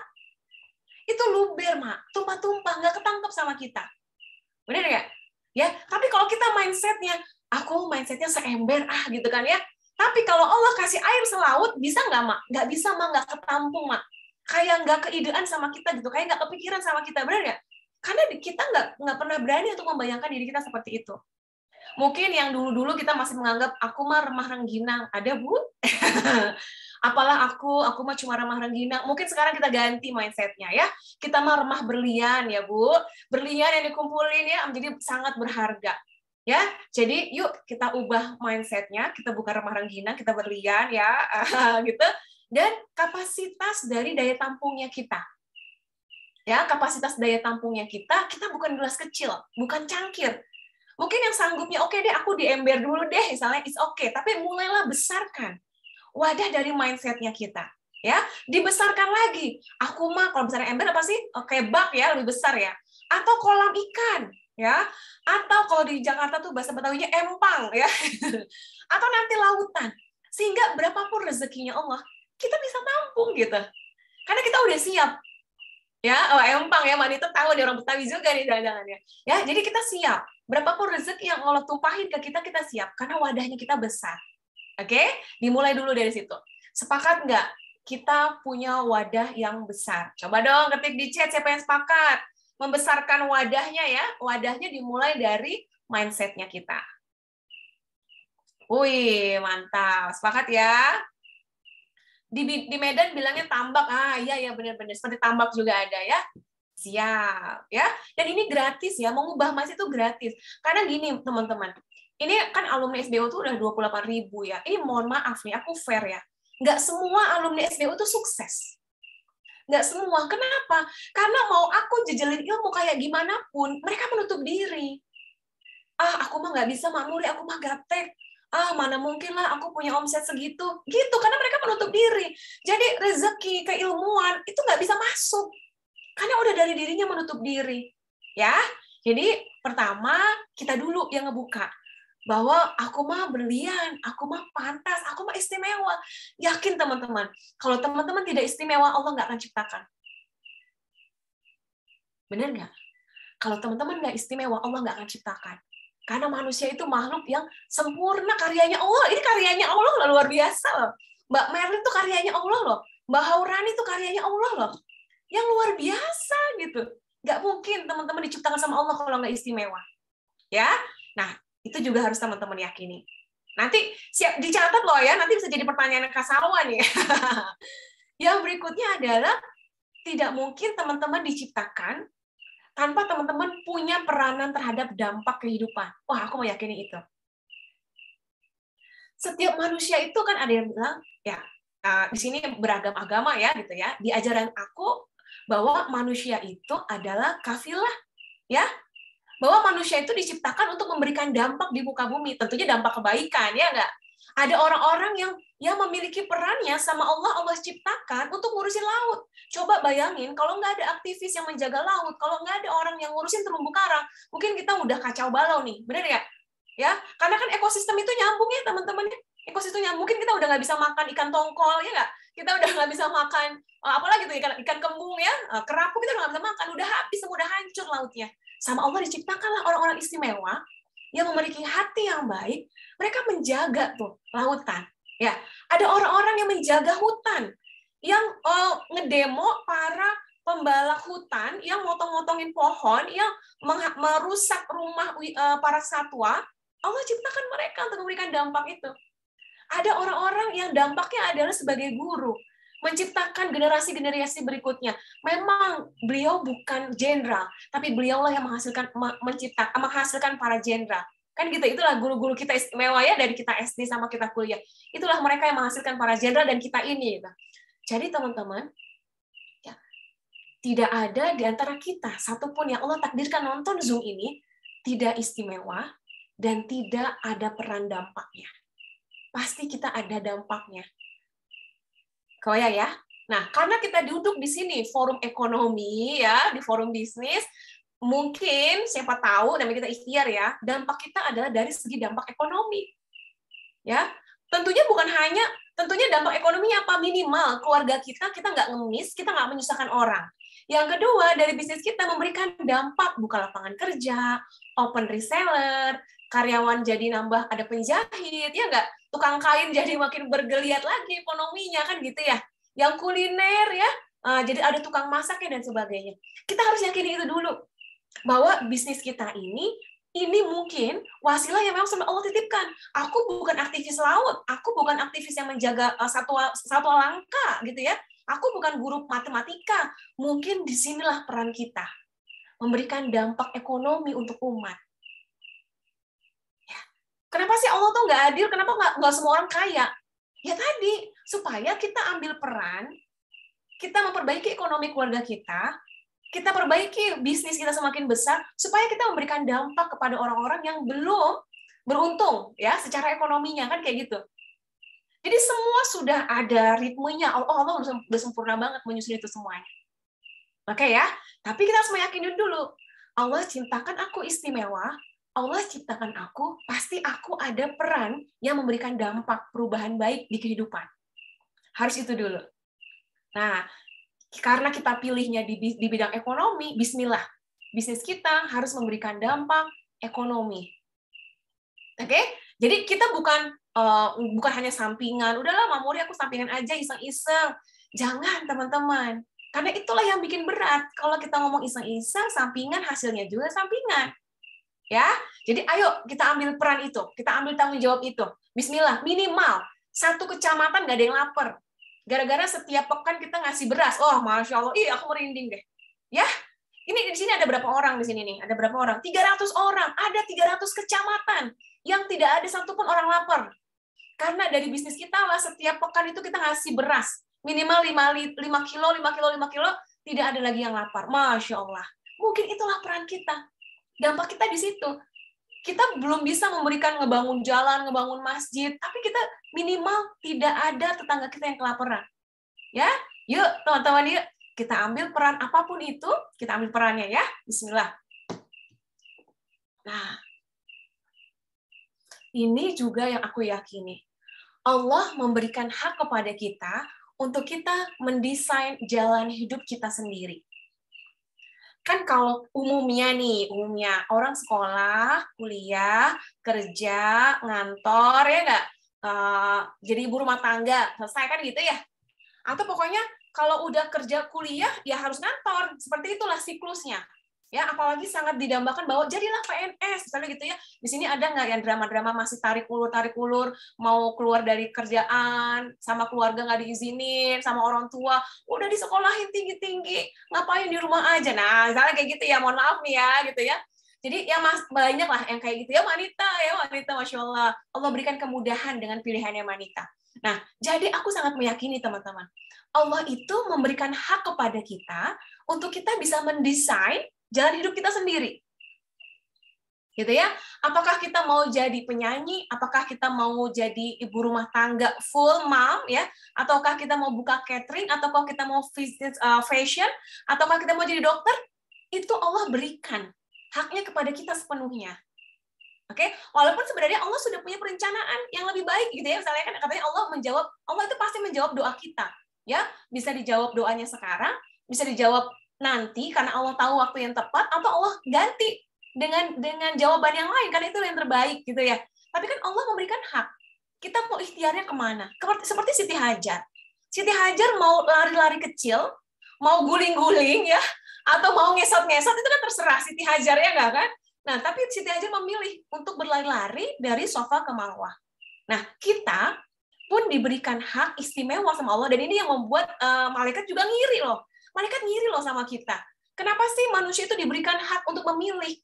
Itu luber, Mak. Tumpah-tumpah, nggak ketangkep sama kita. Bener nggak? Ya, tapi kalau kita mindsetnya, aku mindsetnya seember, gitu kan ya. Tapi kalau Allah kasih air selaut, bisa nggak, Mak? Nggak bisa, Mak. Nggak ketampung, Mak. Kayak nggak keidean sama kita gitu. Kayak nggak kepikiran sama kita. Bener nggak? Karena kita nggak pernah berani untuk membayangkan diri kita seperti itu. Mungkin yang dulu-dulu kita masih menganggap aku mah remah rengginang. Ada, Bu? Apalah aku mah cuma remah rengginang. Mungkin sekarang kita ganti mindset-nya ya. Kita mah remah berlian ya, Bu. Berlian yang dikumpulin ya menjadi sangat berharga. Ya, jadi yuk kita ubah mindset-nya, kita bukan remah rengginang, kita berlian ya, gitu. Dan kapasitas dari daya tampungnya kita. Ya, kapasitas daya tampungnya kita bukan gelas kecil, bukan cangkir. Mungkin yang sanggupnya, oke deh, aku di ember dulu deh, misalnya, it's okay. Tapi mulailah besarkan wadah dari mindset-nya kita. Ya, dibesarkan lagi. Aku mah, kalau misalnya ember apa sih? Oke, bak ya, lebih besar ya. Atau kolam ikan, ya. Atau kalau di Jakarta tuh bahasa Betawinya empang, ya. Atau nanti lautan. Sehingga berapapun rezekinya Allah, kita bisa tampung gitu. Karena kita udah siap. Ya, empang ya, Manita tahu nih orang Betawi juga nih jangan-jangan ya. Ya, jadi kita siap. Berapapun rezeki yang Allah tumpahin ke kita siap karena wadahnya kita besar. Oke? Dimulai dulu dari situ. Sepakat nggak? Kita punya wadah yang besar. Coba dong ketik di chat siapa yang sepakat. Membesarkan wadahnya ya. Wadahnya dimulai dari mindset-nya kita. Wih, mantap. Sepakat ya? Di Medan bilangnya tambak. Iya benar-benar seperti tambak juga ada ya. Siap ya. Dan ini gratis ya, mengubah mindset itu gratis. Karena gini teman-teman, ini kan alumni SBO tuh udah 28.000 ya. Ini mohon maaf nih, aku fair ya. Nggak semua alumni SBO tuh sukses. Nggak semua. Kenapa? Karena mau aku jejelin ilmu kayak gimana pun, mereka menutup diri. Aku mah nggak bisa makmuri, aku mah gaptek. Mana mungkin lah aku punya omset segitu. Gitu, karena mereka menutup diri. Jadi rezeki, keilmuan, itu nggak bisa masuk. Karena udah dari dirinya menutup diri. Ya, jadi pertama, kita dulu yang ngebuka. Bahwa aku mah berlian, aku mah pantas, aku mah istimewa. Yakin teman-teman, kalau teman-teman tidak istimewa, Allah nggak akan ciptakan. Benar nggak? Kalau teman-teman nggak istimewa, Allah nggak akan ciptakan. Karena manusia itu makhluk yang sempurna, karyanya Allah. Ini karyanya Allah loh, luar biasa loh. Mbak Merlin itu karyanya Allah loh. Mbak Haurani itu karyanya Allah loh. Yang luar biasa gitu. Nggak mungkin teman-teman diciptakan sama Allah kalau nggak istimewa. Ya, nah itu juga harus teman-teman yakini. Nanti siap dicatat loh ya, nanti bisa jadi pertanyaan kasawan ya. Yang berikutnya adalah tidak mungkin teman-teman diciptakan tanpa teman-teman punya peranan terhadap dampak kehidupan. Wah, aku mau yakini itu. Setiap manusia itu kan ada yang bilang, ya di sini beragam agama ya gitu ya. Di ajaran aku bahwa manusia itu adalah kafilah, ya. Bahwa manusia itu diciptakan untuk memberikan dampak di muka bumi, tentunya dampak kebaikan, ya enggak? Ada orang-orang yang memiliki perannya sama Allah ciptakan untuk ngurusin laut. Coba bayangin kalau nggak ada aktivis yang menjaga laut, kalau nggak ada orang yang ngurusin terumbu karang, mungkin kita udah kacau balau nih, bener ya? Ya, karena kan ekosistem itu nyambung ya teman-teman. Ekosistemnya mungkin kita udah nggak bisa makan ikan tongkol ya nggak? Kita udah nggak bisa makan apalagi tuh ikan kembung ya, kerapu kita udah nggak bisa makan, udah habis, udah hancur lautnya. Sama Allah diciptakanlah orang-orang istimewa yang memiliki hati yang baik, mereka menjaga tuh lautan. Ya, ada orang-orang yang menjaga hutan, yang ngedemo para pembalak hutan yang motong-motongin pohon, yang merusak rumah para satwa. Allah ciptakan mereka untuk memberikan dampak itu. Ada orang-orang yang dampaknya adalah sebagai guru, menciptakan generasi-generasi berikutnya. Memang beliau bukan jenderal, tapi beliaulah yang menghasilkan para jenderal. Kan gitu, itulah guru-guru kita istimewa ya, dari kita SD sama kita kuliah. Itulah mereka yang menghasilkan para jenderal dan kita ini. Jadi teman-teman, ya, tidak ada di antara kita satupun yang Allah takdirkan nonton Zoom ini tidak istimewa dan tidak ada peran dampaknya. Pasti kita ada dampaknya. Kebayang ya? Nah, karena kita duduk di sini, forum ekonomi, ya, di forum bisnis, mungkin siapa tahu, namanya kita ikhtiar ya, dampak kita adalah dari segi dampak ekonomi. Ya, tentunya dampak ekonomi apa? Minimal keluarga kita nggak ngemis, kita nggak menyusahkan orang. Yang kedua, dari bisnis kita memberikan dampak, buka lapangan kerja, open reseller, karyawan jadi nambah, ada penjahit, ya nggak? Tukang kain jadi makin bergeliat lagi ekonominya, kan gitu ya. Yang kuliner ya, jadi ada tukang masaknya dan sebagainya. Kita harus yakini itu dulu, bahwa bisnis kita ini mungkin wasilah yang memang sama Allah titipkan. Aku bukan aktivis laut, aku bukan aktivis yang menjaga satwa langka, gitu ya. Aku bukan guru matematika. Mungkin disinilah peran kita, memberikan dampak ekonomi untuk umat. Kenapa sih Allah tuh nggak adil? Kenapa nggak semua orang kaya? Ya tadi, supaya kita ambil peran, kita memperbaiki ekonomi keluarga kita perbaiki bisnis kita semakin besar, supaya kita memberikan dampak kepada orang-orang yang belum beruntung ya secara ekonominya, kan kayak gitu. Jadi semua sudah ada ritmenya. Allah udah sempurna banget menyusun itu semuanya. Oke ya, tapi kita harus meyakini dulu, Allah ciptakan aku istimewa, Allah ciptakan aku, pasti aku ada peran yang memberikan dampak perubahan baik di kehidupan. Harus itu dulu. Nah, karena kita pilihnya di bidang ekonomi, bismillah. Bisnis kita harus memberikan dampak ekonomi. Oke? Jadi kita bukan hanya sampingan. Udahlah, Mamuri aku sampingan aja, iseng-iseng. Jangan, teman-teman. Karena itulah yang bikin berat. Kalau kita ngomong iseng-iseng, sampingan, hasilnya juga sampingan. Ya, jadi ayo kita ambil peran itu, kita ambil tanggung jawab itu. Bismillah, minimal 1 kecamatan nggak ada yang lapar. Gara-gara setiap pekan kita ngasih beras. Oh, masya Allah, aku merinding deh. Ya, ini di sini ada berapa orang di sini nih? Ada berapa orang? 300 orang. Ada 300 kecamatan yang tidak ada satupun orang lapar. Karena dari bisnis kita lah, setiap pekan itu kita ngasih beras. Minimal 5 kilo, 5 kilo, 5 kilo, tidak ada lagi yang lapar. Masya Allah. Mungkin itulah peran kita. Dampak kita di situ. Kita belum bisa memberikan ngebangun jalan, ngebangun masjid, tapi kita minimal tidak ada tetangga kita yang kelaparan. Ya, yuk teman-teman, yuk kita ambil peran apapun itu, kita ambil perannya ya. Bismillah. Nah, ini juga yang aku yakini. Allah memberikan hak kepada kita untuk kita mendesain jalan hidup kita sendiri. Kan kalau umumnya orang sekolah, kuliah, kerja, ngantor, ya nggak? Jadi ibu rumah tangga, selesai kan gitu ya? Atau pokoknya kalau udah kerja kuliah, ya harus ngantor. Seperti itulah siklusnya. Ya, apalagi sangat didambakan bahwa jadilah PNS, misalnya gitu ya. Di sini ada nggak yang drama-drama masih tarik ulur, mau keluar dari kerjaan, sama keluarga nggak diizinin, sama orang tua, udah disekolahin tinggi-tinggi, ngapain di rumah aja. Nah, misalnya kayak gitu ya, mohon maaf nih ya, gitu ya. Jadi ya banyak lah yang kayak gitu ya, wanita, Masya Allah. Allah berikan kemudahan dengan pilihannya wanita. Nah, jadi aku sangat meyakini teman-teman, Allah itu memberikan hak kepada kita untuk kita bisa mendesain jalan hidup kita sendiri. Gitu ya. Apakah kita mau jadi penyanyi, apakah kita mau jadi ibu rumah tangga full mom ya, ataukah kita mau buka catering, ataukah kita mau fashion, ataukah kita mau jadi dokter, itu Allah berikan haknya kepada kita sepenuhnya. Oke, walaupun sebenarnya Allah sudah punya perencanaan yang lebih baik gitu ya. Misalnya kan katanya Allah itu pasti menjawab doa kita. Ya, bisa dijawab doanya sekarang, bisa dijawab nanti karena Allah tahu waktu yang tepat, atau Allah ganti dengan jawaban yang lain, karena itu yang terbaik gitu ya. Tapi kan Allah memberikan hak. kita mau ikhtiarnya kemana? Seperti Siti Hajar. Siti Hajar mau lari-lari kecil, mau guling-guling ya, atau mau ngesot-ngesot, itu kan terserah Siti Hajar ya nggak kan? Nah, tapi Siti Hajar memilih untuk berlari-lari dari Safa ke Marwah. Nah, kita pun diberikan hak istimewa sama Allah, dan ini yang membuat malaikat juga ngiri loh. Malaikat ngiri loh sama kita. Kenapa sih manusia itu diberikan hak untuk memilih?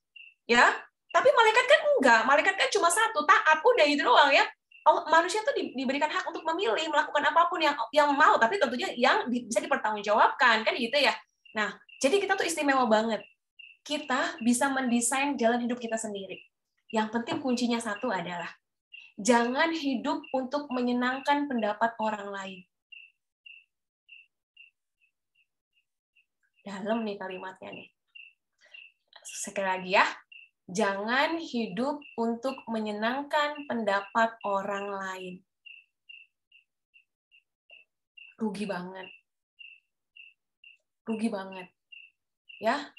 Ya, tapi malaikat kan enggak. Malaikat kan cuma satu, taat, udah gitu doang ya. Manusia itu diberikan hak untuk memilih, melakukan apapun yang mau, tapi tentunya yang bisa dipertanggungjawabkan, kan gitu ya. Nah, jadi kita tuh istimewa banget. Kita bisa mendesain jalan hidup kita sendiri. Yang penting kuncinya satu adalah jangan hidup untuk menyenangkan pendapat orang lain. Dalam nih kalimatnya nih. Sekali lagi ya. Jangan hidup untuk menyenangkan pendapat orang lain. Rugi banget. Rugi banget. Ya.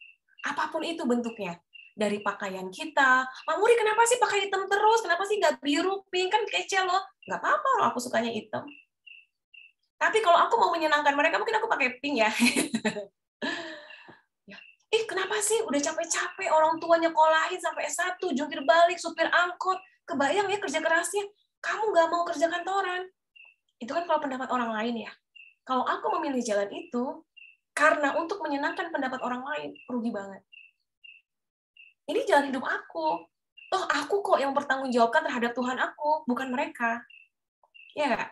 Apapun itu bentuknya. Dari pakaian kita. Mak Muri, kenapa sih pakai hitam terus? Kenapa sih nggak biru, pink? Kan kece loh. Nggak apa-apa loh, aku sukanya hitam. Tapi kalau aku mau menyenangkan mereka, mungkin aku pakai pink ya. Kenapa sih udah capek-capek orang tua nyekolahin sampai S1, jungkir balik, supir angkot. Kebayang ya kerja kerasnya. Kamu nggak mau kerja kantoran. Itu kan kalau pendapat orang lain ya. Kalau aku memilih jalan itu, karena untuk menyenangkan pendapat orang lain, rugi banget. Ini jalan hidup aku. Toh aku kok yang bertanggung jawabkan terhadap Tuhan aku, bukan mereka. Ya nggak?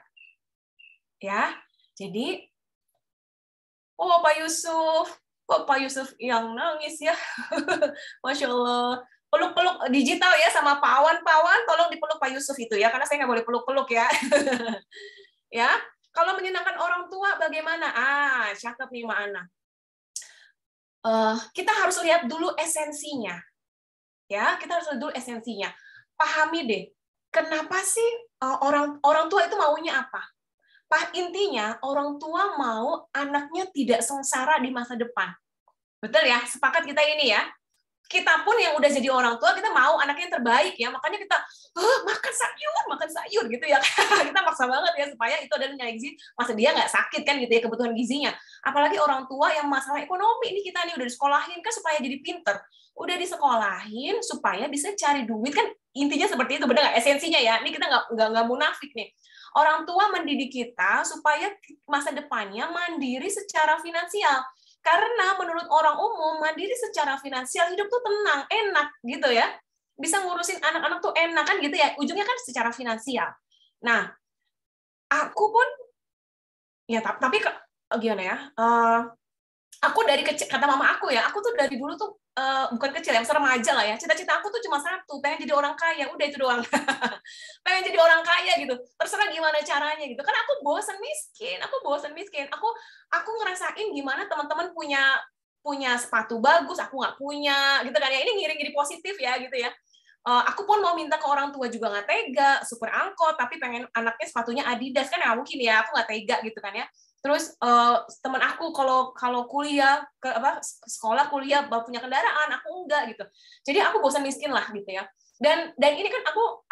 Ya, jadi, oh Pak Yusuf, kok Pak Yusuf yang nangis ya? Masya Allah. Peluk-peluk digital ya sama pawan-pawan, tolong dipeluk Pak Yusuf itu ya, karena saya nggak boleh peluk-peluk ya. Ya, kalau menyenangkan orang tua bagaimana? Cakep nih Mbak Ana. Kita harus lihat dulu esensinya. Ya, kita harus lihat dulu esensinya. Pahami deh, kenapa sih orang tua itu maunya apa? Intinya orang tua mau anaknya tidak sengsara di masa depan. Betul ya? Sepakat kita ini ya. Kita pun yang udah jadi orang tua, kita mau anaknya yang terbaik ya. Makanya kita makan sayur gitu ya. Kita maksa banget ya supaya itu adalah nilai gizi, masa dia nggak sakit kan gitu ya, kebutuhan gizinya. Apalagi orang tua yang masalah ekonomi, ini kita nih udah disekolahin kan supaya jadi pinter. Udah disekolahin supaya bisa cari duit kan, intinya seperti itu, benar nggak? Esensinya ya. Ini kita nggak munafik nih. Orang tua mendidik kita supaya masa depannya mandiri secara finansial. Karena menurut orang umum, mandiri secara finansial, hidup tuh tenang, enak gitu ya. Bisa ngurusin anak-anak tuh enak kan gitu ya. Ujungnya kan secara finansial. Nah, aku pun, ya tapi gimana ya, aku dari kecil, kata mama aku ya, aku tuh dari dulu tuh, bukan kecil, yang remaja lah ya, cita-cita aku tuh cuma satu, pengen jadi orang kaya, udah itu doang. Pengen jadi orang kaya gitu, terserah gimana caranya gitu. Kan aku bosan miskin, aku ngerasain gimana teman-teman punya sepatu bagus, aku nggak punya, gitu kan ya. Ini ngiri-ngiri positif ya gitu ya. Aku pun mau minta ke orang tua juga nggak tega, supir angkot, tapi pengen anaknya sepatunya Adidas, kan nggak mungkin ya, aku nggak tega gitu kan ya. Terus teman aku kalau kuliah sekolah kuliah punya kendaraan, aku enggak gitu. Jadi aku bosan miskin lah gitu ya. Dan ini kan aku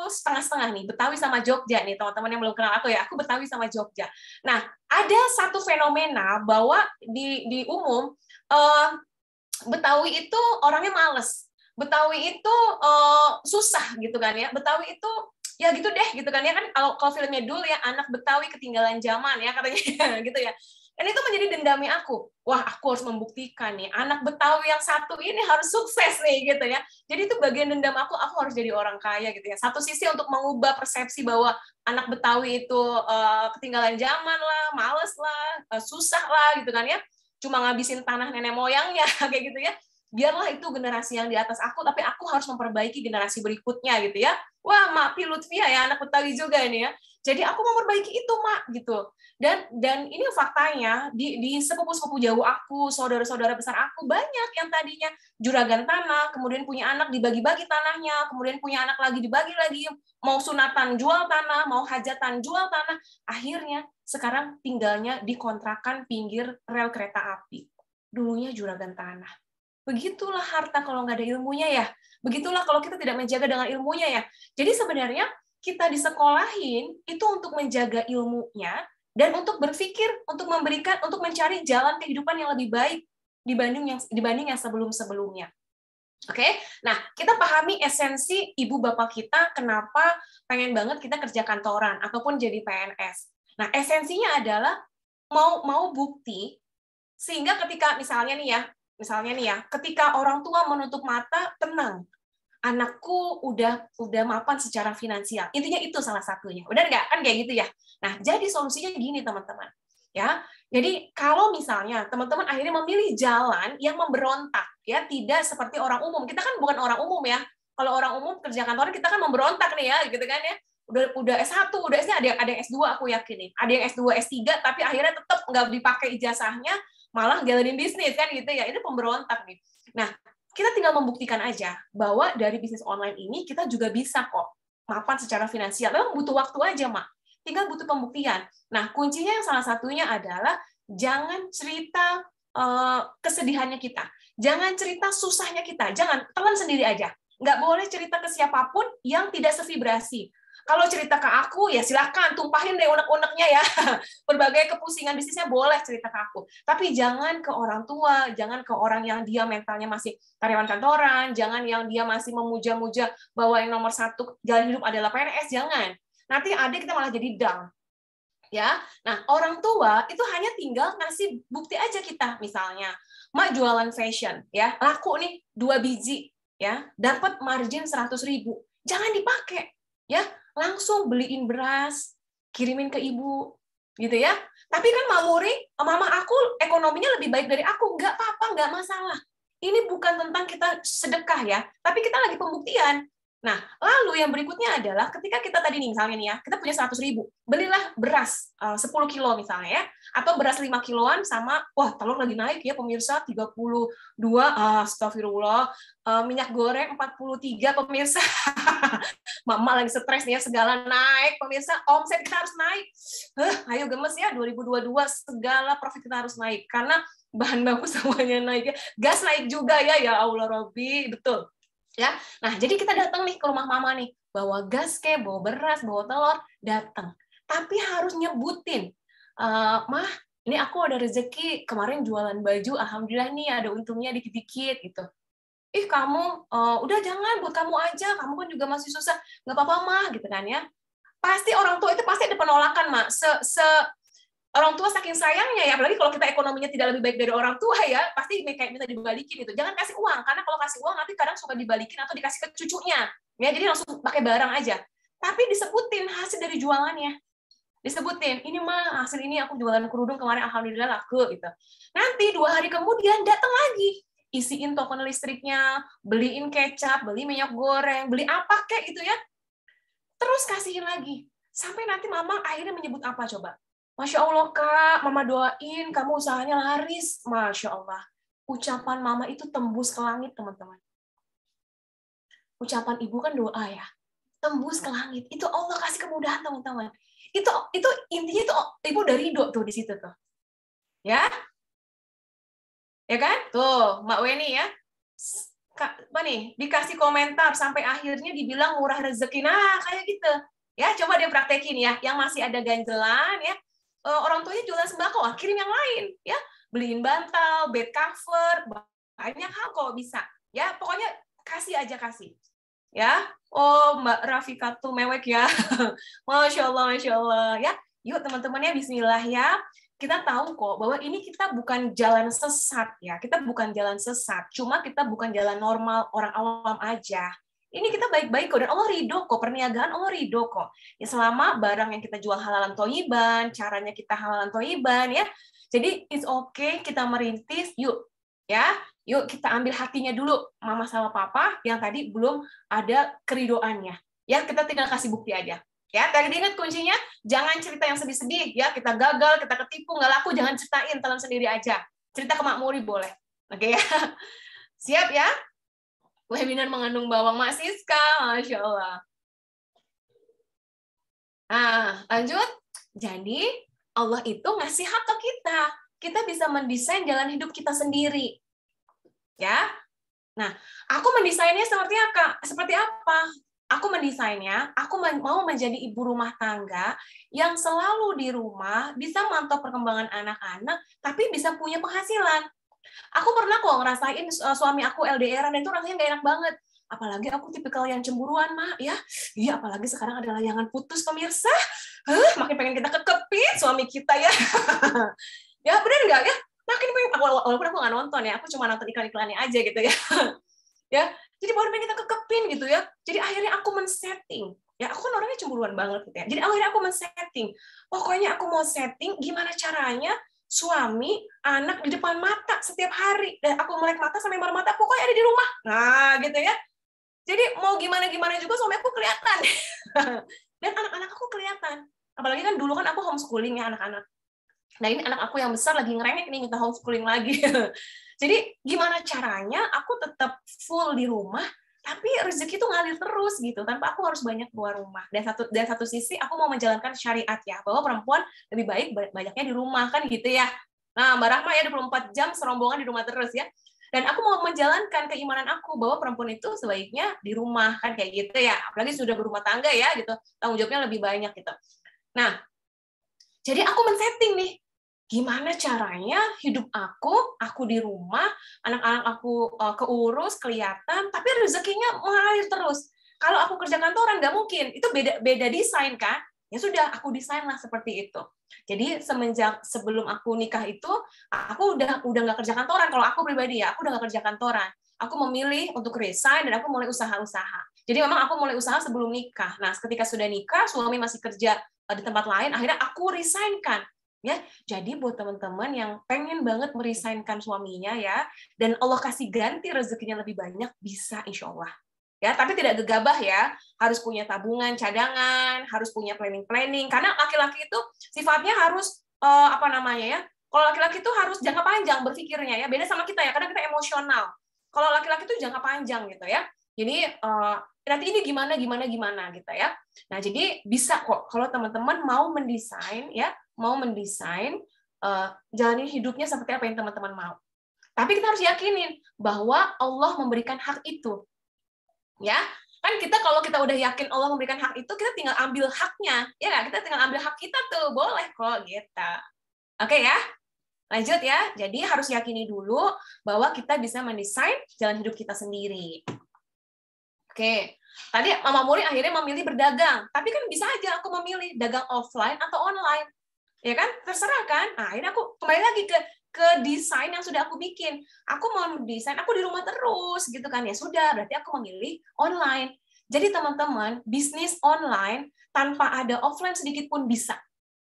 setengah-setengah nih, Betawi sama Jogja nih, teman-teman yang belum kenal aku ya, aku Betawi sama Jogja. Nah, ada satu fenomena bahwa di umum Betawi itu orangnya males. Betawi itu susah gitu kan ya. Betawi itu ya gitu deh gitu kan ya, kan kalau filmnya dulu ya, anak Betawi ketinggalan zaman ya katanya gitu ya. Dan itu menjadi dendamnya aku. Wah, aku harus membuktikan nih, anak Betawi yang satu ini harus sukses nih gitu ya. Jadi itu bagian dendam aku harus jadi orang kaya gitu ya. Satu sisi untuk mengubah persepsi bahwa anak Betawi itu ketinggalan zaman lah, males lah, susah lah gitu kan ya. Cuma ngabisin tanah nenek moyangnya kayak gitu ya. Biarlah itu generasi yang di atas aku, tapi aku harus memperbaiki generasi berikutnya gitu ya. Wah, Mak Lutfia ya, anak Betawi juga ini ya. Jadi aku mau memperbaiki itu, Mak, gitu. Dan ini faktanya di sepupu-sepupu jauh aku, saudara-saudara besar aku, banyak yang tadinya juragan tanah, kemudian punya anak dibagi-bagi tanahnya, kemudian punya anak lagi dibagi lagi, mau sunatan jual tanah, mau hajatan jual tanah, akhirnya sekarang tinggalnya di kontrakan pinggir rel kereta api. Dulunya juragan tanah. Begitulah harta kalau nggak ada ilmunya ya. Begitulah kalau kita tidak menjaga dengan ilmunya ya. Jadi sebenarnya kita disekolahin itu untuk menjaga ilmunya dan untuk berpikir, untuk memberikan, untuk mencari jalan kehidupan yang lebih baik dibanding yang sebelum-sebelumnya. Oke, nah kita pahami esensi ibu bapak kita kenapa pengen banget kita kerja kantoran ataupun jadi PNS. Nah esensinya adalah mau bukti sehingga ketika misalnya nih ya, ketika orang tua menutup mata, tenang, anakku udah mapan secara finansial. Intinya itu salah satunya. Udah nggak? Kan kayak gitu ya. Nah, jadi solusinya gini teman-teman. Ya, jadi kalau misalnya teman-teman akhirnya memilih jalan yang memberontak, ya tidak seperti orang umum. Kita kan bukan orang umum ya. Kalau orang umum kerja kantoran kita kan memberontak nih ya, gitu kan ya. Udah S1, udah S2, ada yang S2 aku yakin nih. Ada yang S2, S3 tapi akhirnya tetap nggak dipakai ijazahnya, malah jalanin bisnis kan gitu ya. Ini pemberontak nih. Nah, kita tinggal membuktikan aja bahwa dari bisnis online ini kita juga bisa kok mapan secara finansial. Memang butuh waktu aja, Mak. Tinggal butuh pembuktian. Nah, kuncinya yang salah satunya adalah jangan cerita kesedihannya kita. Jangan cerita susahnya kita. Jangan, telan sendiri aja. Nggak boleh cerita ke siapapun yang tidak sevibrasi. Kalau cerita ke aku, ya silakan tumpahin deh unek-uneknya ya. Berbagai kepusingan bisnisnya boleh cerita ke aku. Tapi jangan ke orang tua, jangan ke orang yang dia mentalnya masih karyawan kantoran, jangan yang dia masih memuja-muja bahwa yang nomor satu jalan hidup adalah PNS, jangan. Nanti adik kita malah jadi down. Ya, nah orang tua itu hanya tinggal ngasih bukti aja kita, misalnya, Mak jualan fashion, ya laku nih 2 biji, ya dapat margin 100.000, jangan dipakai, ya langsung beliin beras, kirimin ke ibu, gitu ya. Tapi kan mama aku ekonominya lebih baik dari aku, nggak apa-apa, nggak masalah. Ini bukan tentang kita sedekah ya, tapi kita lagi pembuktian. Nah, lalu yang berikutnya adalah ketika kita tadi nih, misalnya nih ya, kita punya 100.000, belilah beras 10 kilo misalnya ya, atau beras 5 kiloan sama, wah telur lagi naik ya pemirsa, 32, astagfirullah, minyak goreng 43 pemirsa, mama lagi stres nih ya, segala naik pemirsa, omset kita harus naik, ayo gemes ya, 2022 segala profit kita harus naik, karena bahan baku semuanya naik ya, gas naik juga ya Allah Robbi, betul. Ya, nah jadi kita datang nih ke rumah mama nih, bawa gas kayak, bawa beras, bawa telur, datang. Tapi harus nyebutin, Mah, ini aku ada rezeki kemarin jualan baju, alhamdulillah nih ada untungnya dikit-dikit gitu. Ih kamu, udah jangan buat kamu aja, kamu kan juga masih susah, nggak apa-apa mah gitu kan ya. Pasti orang tua itu pasti ada penolakan mak. Orang tua saking sayangnya ya, apalagi kalau kita ekonominya tidak lebih baik dari orang tua ya, pasti kayak minta dibalikin itu. Jangan kasih uang, karena kalau kasih uang nanti kadang suka dibalikin atau dikasih ke cucunya. Ya, jadi langsung pakai barang aja. Tapi disebutin hasil dari jualannya. Disebutin, ini mah hasil ini aku jualan kerudung kemarin alhamdulillah laku gitu. Nanti 2 hari kemudian datang lagi, isiin token listriknya, beliin kecap, beli minyak goreng, beli apa kek gitu ya. Terus kasihin lagi. Sampai nanti mama akhirnya menyebut apa coba? Masya Allah, Kak, Mama doain kamu usahanya laris. Masya Allah. Ucapan Mama itu tembus ke langit, teman-teman. Ucapan Ibu kan doa ya. Tembus ke langit. Itu Allah kasih kemudahan, teman-teman. Itu intinya itu Ibu udah ridho tuh di situ tuh. Ya? Ya kan? Tuh, Mbak Weni ya. Apa nih? Dikasih komentar sampai akhirnya dibilang murah rezeki. Nah, kayak gitu. Ya, coba dia praktekin ya. Yang masih ada ganjelan ya. Orang tuanya jualan sembako, kirim yang lain, ya beliin bantal, bed cover, banyak hal kalau bisa, ya pokoknya kasih aja kasih, ya. Oh Mbak Rafika tuh mewek ya, masya Allah, ya. Yuk teman-teman ya, Bismillah ya. Kita tahu kok bahwa ini kita bukan jalan sesat ya, kita bukan jalan sesat, cuma kita bukan jalan normal orang awam aja. Ini kita baik-baik kok, dan Allah ridho kok, perniagaan Allah ridho kok. Ya selama barang yang kita jual halalan thayyiban, caranya kita halalan thayyiban ya. Jadi it's okay kita merintis, yuk ya. Yuk kita ambil hatinya dulu mama sama papa yang tadi belum ada keridoannya. Ya, kita tinggal kasih bukti aja. Ya, tadi ingat kuncinya, jangan cerita yang sedih-sedih ya, kita gagal, kita ketipu, nggak laku, jangan ceritain, telan sendiri aja. Cerita ke Makmuri boleh. Oke ya. Siap ya? Webinar mengandung bawang Mak Siska, Masya Allah. Nah, lanjut. Jadi, Allah itu ngasih hak ke kita. Kita bisa mendesain jalan hidup kita sendiri. Ya. Nah, aku mendesainnya seperti apa? aku mendesainnya, aku mau menjadi ibu rumah tangga yang selalu di rumah, bisa mantau perkembangan anak-anak, tapi bisa punya penghasilan. Aku pernah kok ngerasain suami aku LDR-an, dan itu rasanya nggak enak banget. Apalagi aku tipikal yang cemburuan, Mak. Ya, iya, apalagi sekarang ada layangan putus, pemirsa. Makin pengen kita kekepin suami kita ya. Ya, bener nggak ya? Makin pengen, walaupun aku nggak nonton ya, aku cuma nonton iklan-iklannya aja gitu ya. Ya, jadi baru pengen kita kekepin gitu ya. Jadi akhirnya aku men-setting. Ya, aku kan orangnya cemburuan banget gitu ya. Jadi akhirnya aku men-setting. Pokoknya aku mau setting gimana caranya suami, anak di depan mata setiap hari. Dan aku melek mata sampai mar mata, pokoknya ada di rumah. Nah, gitu ya. Jadi mau gimana-gimana juga suami aku kelihatan. Dan anak-anak aku kelihatan. Apalagi kan dulu kan aku homeschooling ya anak-anak. Nah, ini anak aku yang besar lagi ngerengek nih minta homeschooling lagi. Jadi gimana caranya aku tetap full di rumah, tapi rezeki itu ngalir terus gitu, tanpa aku harus banyak keluar rumah. Dan satu sisi aku mau menjalankan syariat ya, bahwa perempuan lebih baik banyaknya di rumah kan gitu ya. Nah, Mbak Rahma ya 24 jam serombongan di rumah terus ya. Dan aku mau menjalankan keimanan aku bahwa perempuan itu sebaiknya di rumah kan kayak gitu ya. Apalagi sudah berumah tangga ya gitu, tanggung jawabnya lebih banyak gitu. Nah, jadi aku men-setting nih, gimana caranya hidup aku di rumah, anak-anak aku keurus, kelihatan, tapi rezekinya mengalir terus. Kalau aku kerja kantoran nggak mungkin, itu beda desain kan? Ya sudah, aku desain lah seperti itu. Jadi semenjak sebelum aku nikah itu, aku udah nggak kerja kantoran. Kalau aku pribadi ya, aku udah nggak kerja kantoran. Aku memilih untuk resign dan aku mulai usaha-usaha. Jadi memang aku mulai usaha sebelum nikah. Nah, ketika sudah nikah, suami masih kerja di tempat lain, akhirnya aku resign-kan. Ya, jadi buat teman-teman yang pengen banget meresignkan suaminya ya, dan Allah kasih ganti rezekinya lebih banyak, bisa insya Allah. Ya, tapi tidak gegabah ya, harus punya tabungan, cadangan, harus punya planning, karena laki-laki itu sifatnya harus apa namanya ya? Kalau laki-laki itu harus jangka panjang berpikirnya ya, beda sama kita ya, karena kita emosional. Kalau laki-laki itu jangka panjang gitu ya. Jadi nanti ini gimana gitu ya. Nah, jadi bisa kok kalau teman-teman mau mendesain ya, jalanin hidupnya seperti apa yang teman-teman mau. Tapi kita harus yakinin bahwa Allah memberikan hak itu. Ya, kan kalau kita udah yakin Allah memberikan hak itu, kita tinggal ambil haknya. Ya nggak? Kita tinggal ambil hak kita tuh, boleh kok gitu. Oke ya? Lanjut ya. Jadi harus yakini dulu bahwa kita bisa mendesain jalan hidup kita sendiri. Oke. Tadi Mama Muri akhirnya memilih berdagang, tapi kan bisa aja aku memilih dagang offline atau online. Ya kan? Terserah kan? Nah, akhirnya aku kembali lagi ke desain yang sudah aku bikin. Aku mau desain, aku di rumah terus gitu kan. Ya sudah, berarti aku memilih online. Jadi teman-teman, bisnis online tanpa ada offline sedikit pun bisa.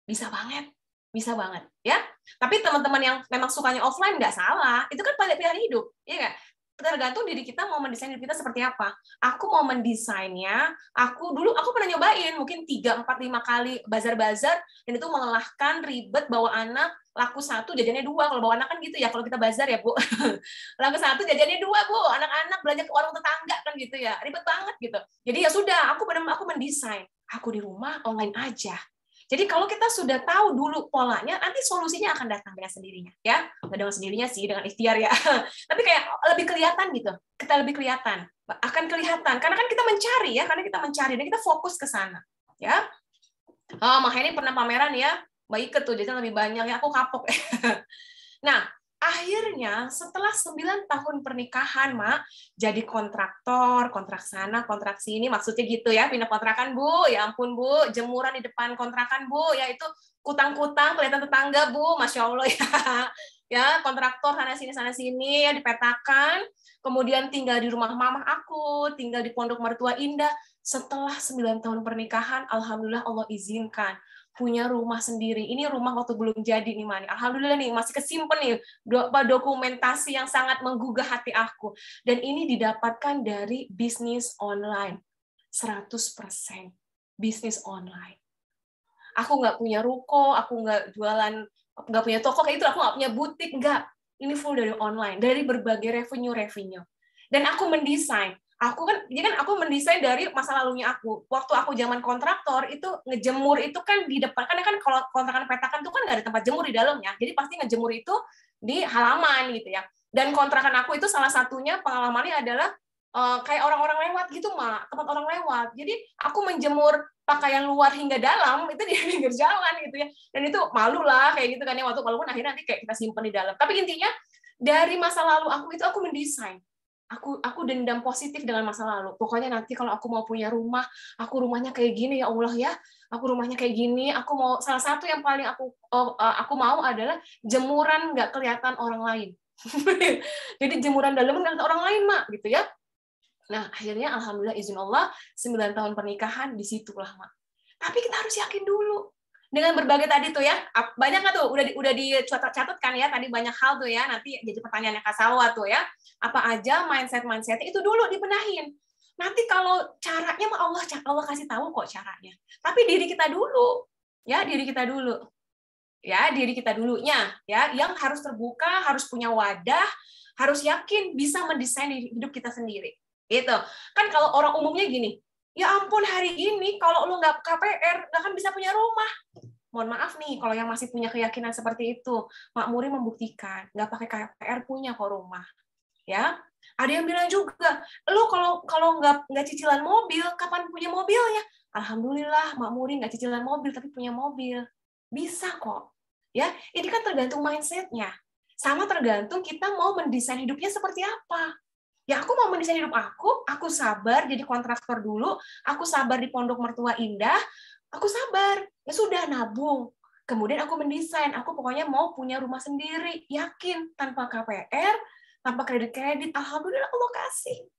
Bisa banget. Bisa banget, ya. Tapi teman-teman yang memang sukanya offline nggak salah. Itu kan pilihan hidup, ya nggak? Tergantung diri kita mau mendesain diri kita seperti apa. Aku mau mendesainnya, aku pernah nyobain mungkin 3, 4, 5 kali bazar-bazar, dan itu melelahkan, ribet, bawa anak, laku 1, jajannya 2. Kalau bawa anak kan gitu ya, kalau kita bazar ya, Bu. Laku 1, jajannya 2, Bu. Anak-anak belanja ke warung tetangga kan gitu ya. Ribet banget gitu. Jadi ya sudah, aku mendesain. Aku di rumah online aja. Jadi kalau kita sudah tahu dulu polanya, nanti solusinya akan datang dengan sendirinya, ya. Nggak dengan sendirinya sih, dengan ikhtiar ya. Tapi kayak lebih kelihatan gitu. Kita lebih kelihatan, akan kelihatan. Karena kan kita mencari ya, dan kita fokus ke sana, ya. Oh, Mah ini pernah pameran ya, Mbak Ike tuh, jadi lebih banyak ya. Aku kapok. Nah, akhirnya setelah 9 tahun pernikahan, Mak, jadi kontraktor, kontrak sana, kontrak sini, maksudnya gitu ya, pindah kontrakan, Bu, ya ampun, Bu, jemuran di depan kontrakan, Bu, ya itu kutang-kutang, kelihatan tetangga, Bu, Masya Allah ya. Ya, kontraktor sana sini, ya dipetakan, kemudian tinggal di rumah mamah aku, tinggal di Pondok Mertua Indah. Setelah 9 tahun pernikahan, Alhamdulillah Allah izinkan punya rumah sendiri. Ini rumah waktu belum jadi nih, Mani. Alhamdulillah nih, masih kesimpan nih dokumentasi yang sangat menggugah hati aku. Dan ini didapatkan dari bisnis online. 100% bisnis online. Aku nggak punya ruko, aku nggak jualan, nggak punya toko, kayak itu, aku nggak punya butik, nggak. Ini full dari online, dari berbagai revenue. Dan aku mendesain. Aku mendesain dari masa lalunya aku. Waktu aku zaman kontraktor itu ngejemur itu kan di depan, karena kan kalau kontrakan petakan itu kan nggak ada tempat jemur di dalamnya, jadi pasti ngejemur itu di halaman gitu ya. Dan kontrakan aku itu salah satunya pengalamannya adalah kayak orang-orang lewat gitu, Mak, tempat orang lewat. Jadi aku menjemur pakaian luar hingga dalam itu di pinggir jalan gitu ya. Dan itu malu lah kayak gitu kan ya, walaupun akhirnya nanti kayak kita simpen di dalam. Tapi intinya dari masa lalu aku mendesain. Aku dendam positif dengan masa lalu. Pokoknya nanti kalau aku mau punya rumah, aku rumahnya kayak gini ya Allah ya. Aku rumahnya kayak gini. Aku mau salah satu yang paling aku mau adalah jemuran nggak kelihatan orang lain. Jadi jemuran dalam nggak kelihatan orang lain, Mak, gitu ya. Nah, akhirnya alhamdulillah izin Allah 9 tahun pernikahan disitulah, Mak. Tapi kita harus yakin dulu. Dengan berbagai tadi tuh ya, banyak nggak tuh udah dicatatkan ya tadi banyak hal tuh ya, nanti jadi pertanyaannya Kak Salwa tuh ya. Apa aja mindset itu dulu dibenahin. Nanti kalau caranya mah Allah kasih tahu kok caranya. Tapi diri kita dulu. Ya, diri kita dulu. Ya, diri kita dulunya ya, yang harus terbuka, harus punya wadah, harus yakin bisa mendesain hidup kita sendiri. Gitu. Kan kalau orang umumnya gini, ya ampun hari ini kalau lu nggak KPR nggak akan bisa punya rumah. Mohon maaf nih kalau yang masih punya keyakinan seperti itu, Mak Muri membuktikan nggak pakai KPR punya kok rumah. Ya, ada yang bilang juga, lu kalau nggak cicilan mobil, kapan punya mobilnya? Alhamdulillah Mak Muri nggak cicilan mobil tapi punya mobil. Bisa kok. Ya, ini kan tergantung mindset-nya. Sama tergantung kita mau mendesain hidupnya seperti apa. Ya aku mau mendesain hidup aku sabar jadi kontraktor dulu, aku sabar di pondok mertua indah, aku sabar, ya sudah nabung. Kemudian aku mendesain, aku pokoknya mau punya rumah sendiri, yakin, tanpa KPR, tanpa kredit-kredit, alhamdulillah Allah kasih.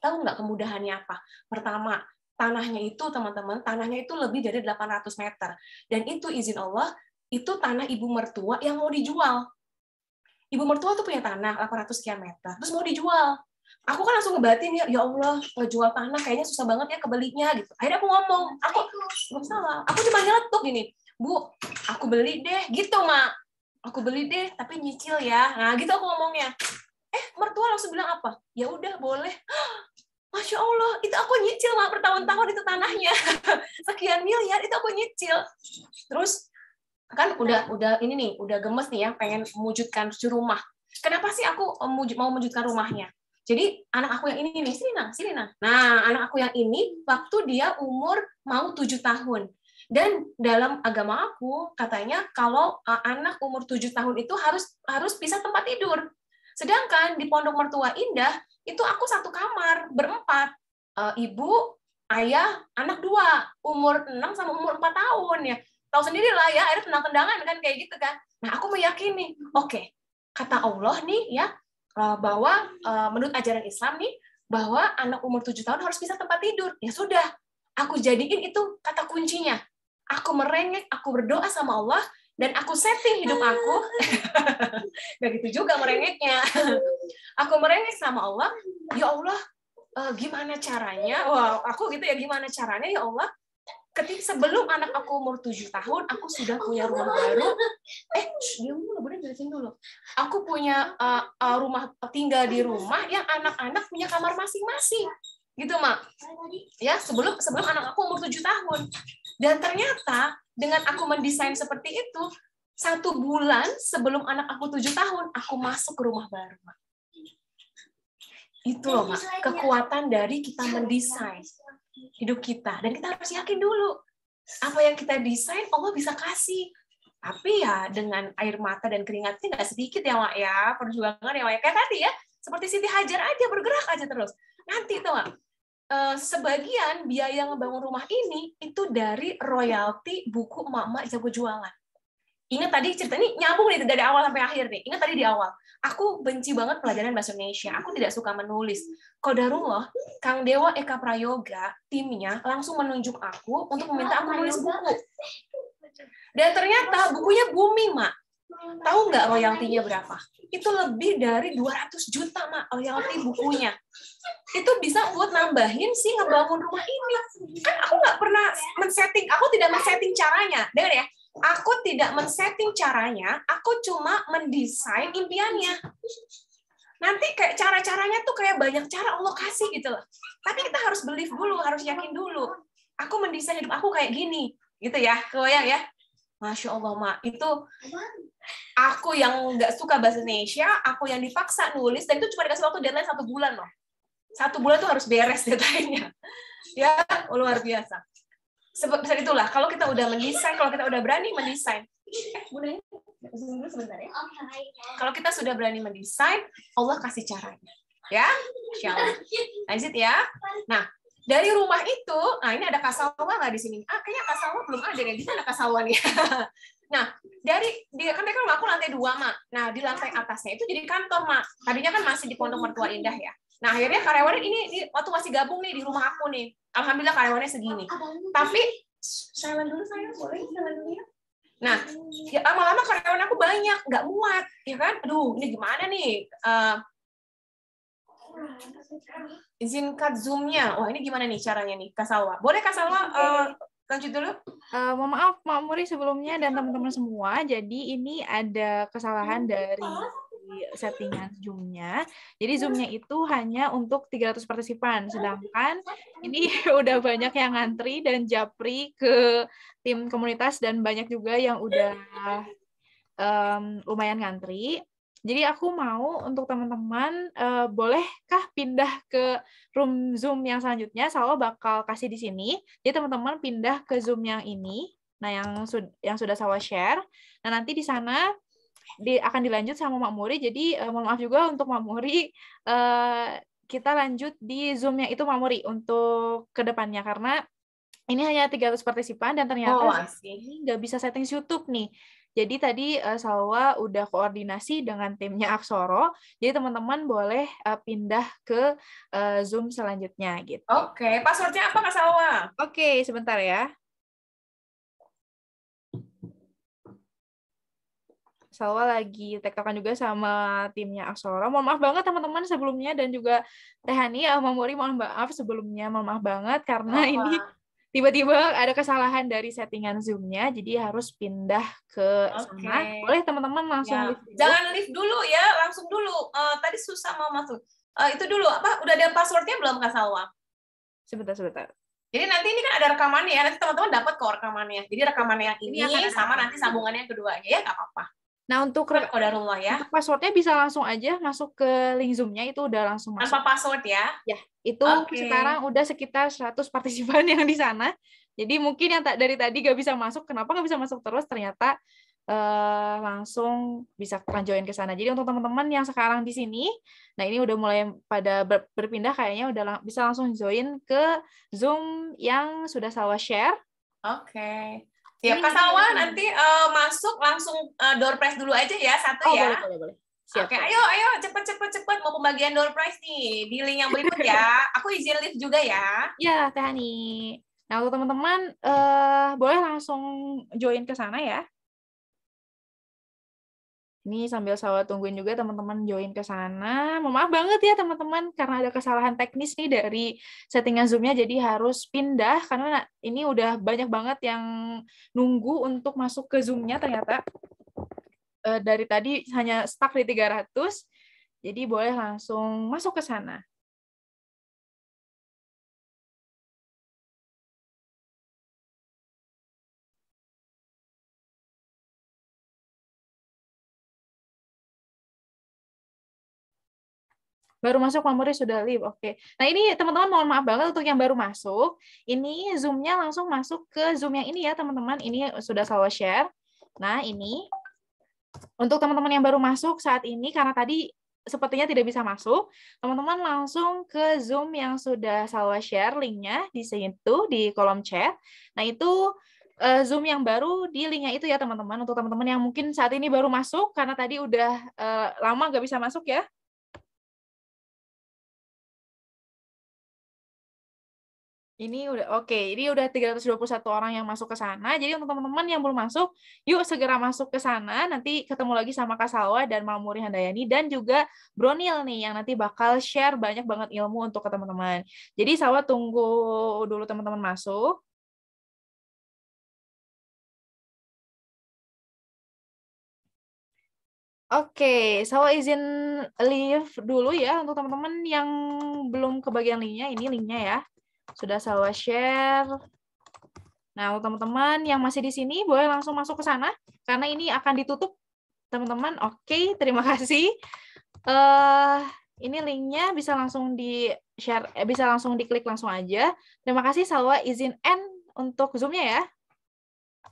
Tahu nggak kemudahannya apa? Pertama, tanahnya itu teman-teman, tanahnya itu lebih dari 800 meter. Dan itu izin Allah, itu tanah ibu mertua yang mau dijual. Ibu mertua tuh punya tanah 800 sekian meter, terus mau dijual. Aku kan langsung ngebatin ya Allah, ngejual tanah kayaknya susah banget ya kebelinya gitu. Akhirnya aku ngomong, nggak salah, aku cuma nyeletuk gini, Bu, aku beli deh, gitu Mak. Aku beli deh, tapi nyicil ya. Nah gitu aku ngomongnya. Mertua langsung bilang apa? Ya udah boleh. Masya Allah, itu aku nyicil Mak bertahun-tahun itu tanahnya. Sekian miliar itu aku nyicil. Terus kan udah ini nih, udah gemes nih ya, pengen mewujudkan rumah. Kenapa sih aku mau mewujudkan rumahnya? Jadi anak aku yang ini nih, sini nah. Nah, anak aku yang ini waktu dia umur mau 7 tahun. Dan dalam agama aku katanya kalau anak umur 7 tahun itu harus bisa tempat tidur. Sedangkan di Pondok Mertua Indah itu aku satu kamar berempat. Ibu, ayah, anak 2, umur 6 sama umur 4 tahun ya. Tahu sendiri lah ya, akhirnya tendang-tendangan kan kayak gitu kan. Nah, aku meyakini, oke, kata Allah nih ya, bahwa menurut ajaran Islam nih, bahwa anak umur 7 tahun harus bisa tempat tidur. Ya sudah, aku jadiin itu kata kuncinya. Aku merengek, aku berdoa sama Allah, dan aku setting hidup aku. Nggak gitu juga merengeknya. Aku merengek sama Allah, ya Allah, gimana caranya? Wah, aku gitu ya, gimana caranya ya Allah? Ketika sebelum anak aku umur 7 tahun, aku sudah punya rumah baru. Dia boleh jelasin dulu. Aku punya rumah, tinggal di rumah yang anak-anak punya kamar masing-masing. Gitu, Mak. Ya, sebelum anak aku umur 7 tahun. Dan ternyata dengan aku mendesain seperti itu, 1 bulan sebelum anak aku 7 tahun, aku masuk ke rumah baru, Mak. Itu loh, Mak, kekuatan dari kita mendesain hidup kita. Dan kita harus yakin dulu, apa yang kita desain, Allah bisa kasih. Tapi ya dengan air mata dan keringatnya nggak sedikit ya, Mak, ya. Perjuangan ya, Mak. Kayak tadi ya, seperti Siti Hajar aja, bergerak aja terus. Nanti tuh, Mak, sebagian biaya ngebangun rumah ini, itu dari royalti buku Emak-emak Jago Jualan. Ingat tadi cerita ini nyambung nih dari awal sampai akhir nih. Ingat tadi di awal, aku benci banget pelajaran bahasa Indonesia. Aku tidak suka menulis. Qadarullah, Kang Dewa Eka Prayoga, timnya langsung menunjuk aku untuk meminta aku menulis buku. Dan ternyata bukunya booming, Mak. Tahu nggak royaltinya berapa? Itu lebih dari 200 juta, Mak, royalti bukunya. Itu bisa buat nambahin sih ngebangun rumah ini. Kan aku nggak pernah men-setting, aku tidak men-setting caranya. Dengar ya, aku tidak men-setting caranya, aku cuma mendesain impiannya. Nanti kayak cara-caranya tuh kayak banyak cara Allah kasih gitu loh. Tapi kita harus believe dulu, harus yakin dulu. Aku mendesain hidup aku kayak gini, gitu ya, kebayang ya. Masya Allah, Mak, itu aku yang nggak suka bahasa Indonesia, aku yang dipaksa nulis, dan itu cuma dikasih waktu deadline 1 bulan loh. 1 bulan tuh harus beres deadline-nya. Ya, luar biasa. Sebab itulah, kalau kita udah mendesain, kalau kita udah berani mendesain, Bunda, sebentar ya. Kalau kita sudah berani mendesain, Allah kasih caranya. Ya, Insya Allah. Lanjut ya. Nah, dari rumah itu, nah ini ada Kasalwa nggak di sini? Kayaknya Kasalwa belum ada nih. Di mana Kasalwa nih? Nah, kan mereka rumah aku lantai 2, Mak. Nah, di lantai atasnya itu jadi kantor, Mak. Tadinya kan masih di Pondok Mertua Indah ya. Nah, akhirnya karyawannya ini waktu masih gabung nih di rumah aku nih. Alhamdulillah karyawannya segini. Tapi silent dulu saya, boleh silent dulu ya. Nah, ya, lama-lama karyawan aku banyak, nggak muat, ya kan? Aduh, ini gimana nih? Izin cut Zoom-nya. Wah, ini gimana nih caranya nih, Kak Salwa? Boleh Kak Salwa lanjut dulu? Mohon maaf, Mak Muri sebelumnya dan teman-teman semua. Jadi ini ada kesalahan dari settingan Zoom-nya. Jadi Zoom-nya itu hanya untuk 300 partisipan, sedangkan ini udah banyak yang ngantri dan japri ke tim komunitas dan banyak juga yang udah lumayan ngantri. Jadi aku mau untuk teman-teman, bolehkah pindah ke room Zoom yang selanjutnya? Saya bakal kasih di sini. Jadi teman-teman pindah ke Zoom yang ini, nah yang sudah saya share. Nah nanti di sana akan dilanjut sama Mak Muri. Jadi mohon maaf juga untuk Mak Muri, kita lanjut di Zoom yang itu Mak Muri untuk kedepannya karena ini hanya 300 partisipan dan ternyata ini nggak bisa setting YouTube nih. Jadi tadi Salwa udah koordinasi dengan timnya Aksoro, jadi teman-teman boleh pindah ke Zoom selanjutnya gitu. Oke, passwordnya apa Kak Salwa? Oke, sebentar ya. Salwa lagi tektokan juga sama timnya Aksoro. Mohon maaf banget teman-teman sebelumnya dan juga Teh Hani, Mamuri mohon maaf sebelumnya, mohon maaf banget karena ini tiba-tiba ada kesalahan dari settingan Zoom-nya, jadi harus pindah ke sana. Boleh teman-teman langsung ya. live dulu. Jangan live dulu ya, langsung dulu. Tadi susah mau masuk. Itu dulu, apa? Udah ada passwordnya belum Kak Salwa? Sebentar. Jadi nanti ini kan ada rekamannya ya, nanti teman-teman dapat kok rekamannya. Jadi rekamannya yang ini sama nanti sambungannya yang kedua. Ya, nggak apa-apa. Nah, untuk passwordnya bisa langsung aja masuk ke link Zoom-nya, itu udah langsung masuk. Tanpa password ya? Ya, itu sekarang udah sekitar 100 partisipan yang di sana. Jadi mungkin yang dari tadi nggak bisa masuk, kenapa nggak bisa masuk terus? Ternyata langsung bisa join ke sana. Jadi untuk teman-teman yang sekarang di sini, nah ini udah mulai pada berpindah, kayaknya udah bisa langsung join ke Zoom yang sudah Salwa share. Oke. Siap, Kak Salwa nanti masuk langsung door prize dulu aja ya, satu ya. Boleh. Siap. Oke, ayo cepet mau pembagian door prize nih di link yang berikut ya. Aku izin live juga ya. Ya, Teh Hani. Nah, untuk teman-teman boleh langsung join ke sana ya. Ini sambil saya tungguin juga teman-teman join ke sana. Maaf banget ya teman-teman karena ada kesalahan teknis nih dari settingan Zoom-nya, jadi harus pindah karena ini udah banyak banget yang nunggu untuk masuk ke Zoom-nya ternyata. Dari tadi hanya stuck di 300, jadi boleh langsung masuk ke sana. Baru masuk, Mamuri sudah live. Oke. Nah, ini teman-teman mohon maaf banget untuk yang baru masuk. Ini Zoom-nya langsung masuk ke Zoom yang ini ya, teman-teman. Ini sudah saya share. Nah, ini untuk teman-teman yang baru masuk saat ini, karena tadi sepertinya tidak bisa masuk, teman-teman langsung ke Zoom yang sudah saya share linknya di situ, di kolom chat. Nah, itu Zoom yang baru di linknya itu ya, teman-teman. Untuk teman-teman yang mungkin saat ini baru masuk, karena tadi udah lama nggak bisa masuk ya. Ini udah oke. Ini udah 321 orang yang masuk ke sana. Jadi untuk teman-teman yang belum masuk, yuk segera masuk ke sana. Nanti ketemu lagi sama Kak Salwa dan Mamuri Handayani dan juga Bronil nih yang nanti bakal share banyak banget ilmu untuk ke teman-teman. Jadi Salwa tunggu dulu teman-teman masuk. Oke, Salwa izin leave dulu ya untuk teman-teman yang belum kebagian linknya. Ini linknya ya. Sudah saya share. Nah, untuk teman-teman yang masih di sini, boleh langsung masuk ke sana, karena ini akan ditutup, teman-teman. Oke, terima kasih. Ini linknya bisa langsung di share, bisa langsung diklik langsung aja. Terima kasih Salwa, izin end untuk Zoom-nya ya.